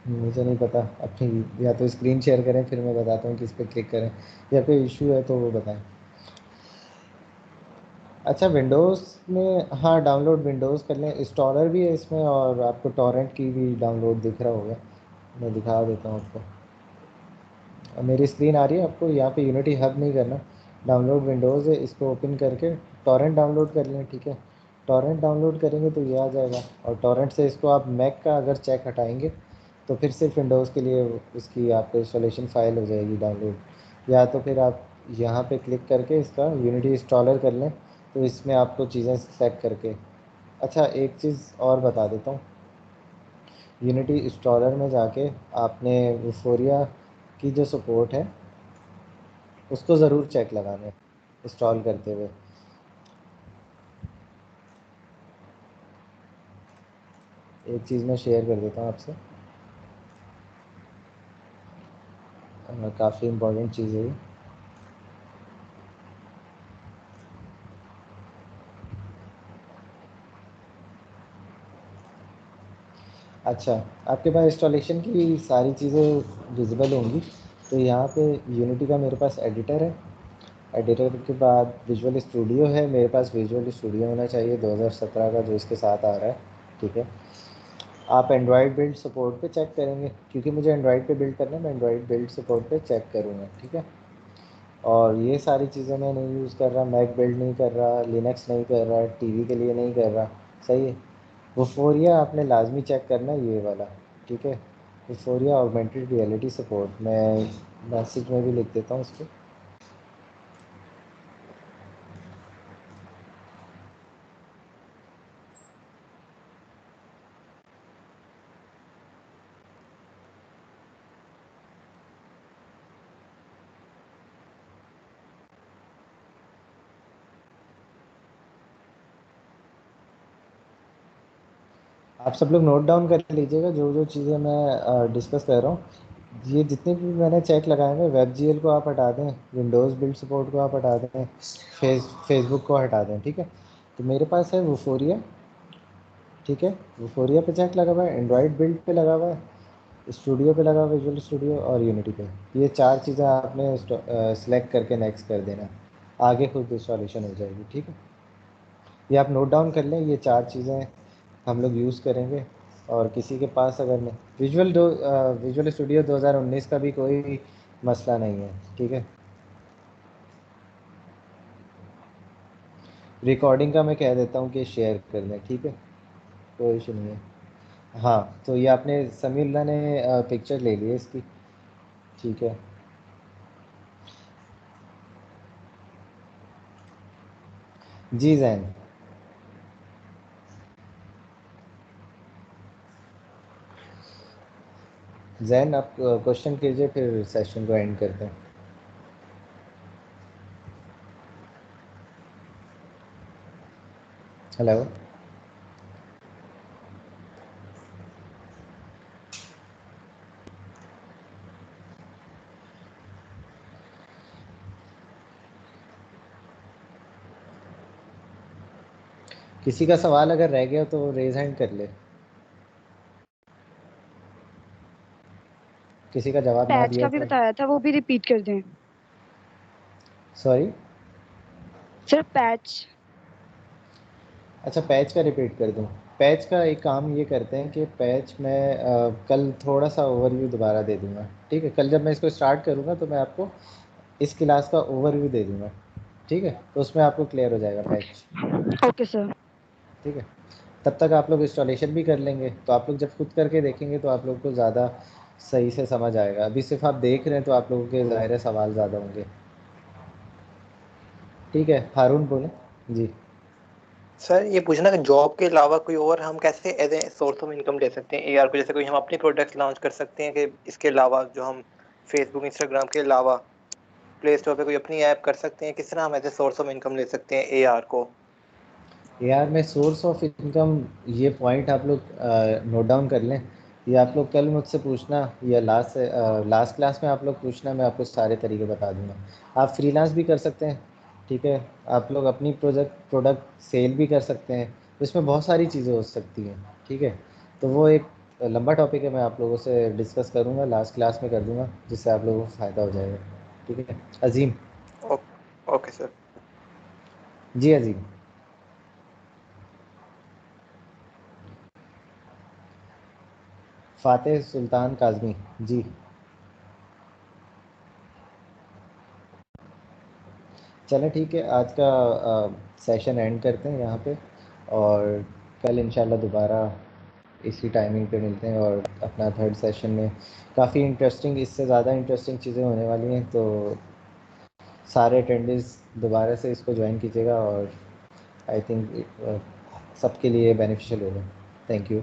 मुझे नहीं पता। अपनी या तो स्क्रीन शेयर करें फिर मैं बताता हूँ किस पे क्लिक करें, या कोई इशू है तो वो बताएं। अच्छा विंडोज़ में हाँ डाउनलोड विंडोज़ कर लें, इंस्टॉलर भी है इसमें, और आपको टॉरेंट की भी डाउनलोड दिख रहा होगा, मैं दिखा देता हूँ आपको। और मेरी स्क्रीन आ रही है आपको? यहाँ पे यूनिटी हब नहीं करना, डाउनलोड विंडोज़ है, इसको ओपन करके टॉरेंट डाउनलोड कर लें, ठीक है। टॉरेंट डाउनलोड करेंगे तो ये आ जाएगा, और टॉरेंट से इसको आप मैक का अगर चेक हटाएंगे तो फिर सिर्फ विंडोज़ के लिए इसकी आपको इंस्टॉलेशन फ़ाइल हो जाएगी डाउनलोड। या तो फिर आप यहाँ पे क्लिक करके इसका यूनिटी इंस्टॉलर कर लें, तो इसमें आपको चीज़ें सेलेक्ट करके। अच्छा एक चीज़ और बता देता हूँ, यूनिटी इंस्टॉलर में जाके आपने वफोरिया की जो सपोर्ट है उसको ज़रूर चेक लगाना है इंस्टॉल करते हुए। एक चीज़ मैं शेयर कर देता हूँ आपसे, काफ़ी इम्पोर्टेंट चीज़ है ये। अच्छा आपके पास इंस्टॉलेशन की सारी चीज़ें विजिबल होंगी, तो यहाँ पे यूनिटी का मेरे पास एडिटर है, एडिटर के बाद विजुअल स्टूडियो है, मेरे पास विजुअल स्टूडियो होना चाहिए 2017 का जो इसके साथ आ रहा है, ठीक है। आप एंड्रॉयड बिल्ड सपोर्ट पे चेक करेंगे, क्योंकि मुझे एंड्रॉयड पे बिल्ड करना है, मैं एंड्रॉयड बिल्ड सपोर्ट पे चेक करूँगा, ठीक है। और ये सारी चीज़ें मैं नहीं यूज़ कर रहा, मैक बिल्ड नहीं कर रहा, लिनक्स नहीं कर रहा, टीवी के लिए नहीं कर रहा, सही है। वफोरिया आपने लाजमी चेक करना है ये वाला, ठीक है। वफोरिया ऑगमेंटेड रियलिटी सपोर्ट, मैं मैसेज में भी लिख देता हूँ इसको। आप सब लोग नोट डाउन कर लीजिएगा जो जो चीज़ें मैं डिस्कस कर रहा हूँ। ये जितने भी मैंने चेक लगाए हैं, WebGL को आप हटा दें, विंडोज़ बिल्ड सपोर्ट को आप हटा दें, फेसबुक को हटा दें, ठीक है। तो मेरे पास है वफोरिया, ठीक है। वफोरिया पे चेक लगा हुआ है, एंड्रॉयड बिल्ड पे लगा हुआ है, स्टूडियो पे लगा, विजुअल स्टूडियो और यूनिटी पे, ये 4 चीज़ें आपने सेलेक्ट करके नेक्स्ट कर देना, आगे खुद इंस्टॉलेशन हो जाएगी। ठीक है, ये आप नोट डाउन कर लें, ये 4 चीज़ें हम लोग यूज़ करेंगे। और किसी के पास अगर नहीं, विजुअल स्टूडियो 2019 का भी कोई मसला नहीं है। ठीक है, रिकॉर्डिंग का मैं कह देता हूँ कि शेयर कर लें। ठीक है, कोई इशू नहीं है। हाँ, तो ये आपने समील्ला ने पिक्चर ले ली है इसकी। ठीक है, जी जैन, जैन आप क्वेश्चन कीजिए, फिर सेशन को एंड करते हैं। हेलो, किसी का सवाल अगर रह गया तो रेज हैंड कर ले, किसी का जवाब ना पैच दिया का भी तो। बताया था, वो भी रिपीट कर दें। Sorry, sir patch. अच्छा पैच का रिपीट कर दूं। पैच का एक काम ये करते हैं कि पैच मैं कल थोड़ा सा ओवरव्यू दोबारा दे दूंगा। ठीक है, कल जब मैं इसको स्टार्ट करूंगा तो मैं आपको इस क्लास का ओवरव्यू दे दूंगा। ठीक है, तो उसमें आपको क्लियर हो जाएगा पैच। Okay sir. ठीक है, तब तक आप लोग इंस्टॉलेशन भी कर लेंगे, तो आप लोग जब खुद करके देखेंगे तो आप लोग को ज़्यादा सही से समझ आएगा। अभी सिर्फ आप देख रहे हैं तो आप लोगों के ज़ाहिर है सवाल ज़्यादा होंगे। ठीक है, हारून बोले जी। सर ये पूछना कि जॉब के अलावा कोई और हम कैसे as a source of income ले सकते हैं एआर को, जैसे कोई हम अपने प्रोडक्ट्स लॉन्च कर सकते हैं कि इसके अलावा जो हम फेसबुक इंस्टाग्राम के अलावा प्ले स्टोर पे कोई अपनी ऐप कर सकते हैं, किस तरह हम ऐसे सोर्स ऑफ इनकम ले सकते हैं एआर को? यार मैं सोर्स ऑफ इनकम, ये पॉइंट आप लोग नोट डाउन कर लें। ये आप लोग कल मुझसे पूछना या लास्ट क्लास में आप लोग पूछना, मैं आपको सारे तरीके बता दूंगा। आप फ्रीलांस भी कर सकते हैं। ठीक है, आप लोग अपनी प्रोडक्ट सेल भी कर सकते हैं, इसमें बहुत सारी चीज़ें हो सकती हैं। ठीक है, तो वो एक लंबा टॉपिक है, मैं आप लोगों से डिस्कस करूँगा, लास्ट क्लास में कर दूँगा, जिससे आप लोगों को फ़ायदा हो जाएगा। ठीक है अजीम। Okay sir. जी अजीम। फ़ातेह सुल्तान काज़मी जी। चलें ठीक है, आज का सेशन एंड करते हैं यहाँ पे, और कल इंशाल्लाह दोबारा इसी टाइमिंग पे मिलते हैं, और अपना थर्ड सेशन में काफ़ी इंटरेस्टिंग, इससे ज़्यादा इंटरेस्टिंग चीज़ें होने वाली हैं, तो सारे अटेंडेंस दोबारा से इसको ज्वाइन कीजिएगा, और आई थिंक सबके लिए बेनिफिशियल होगा। Thank you.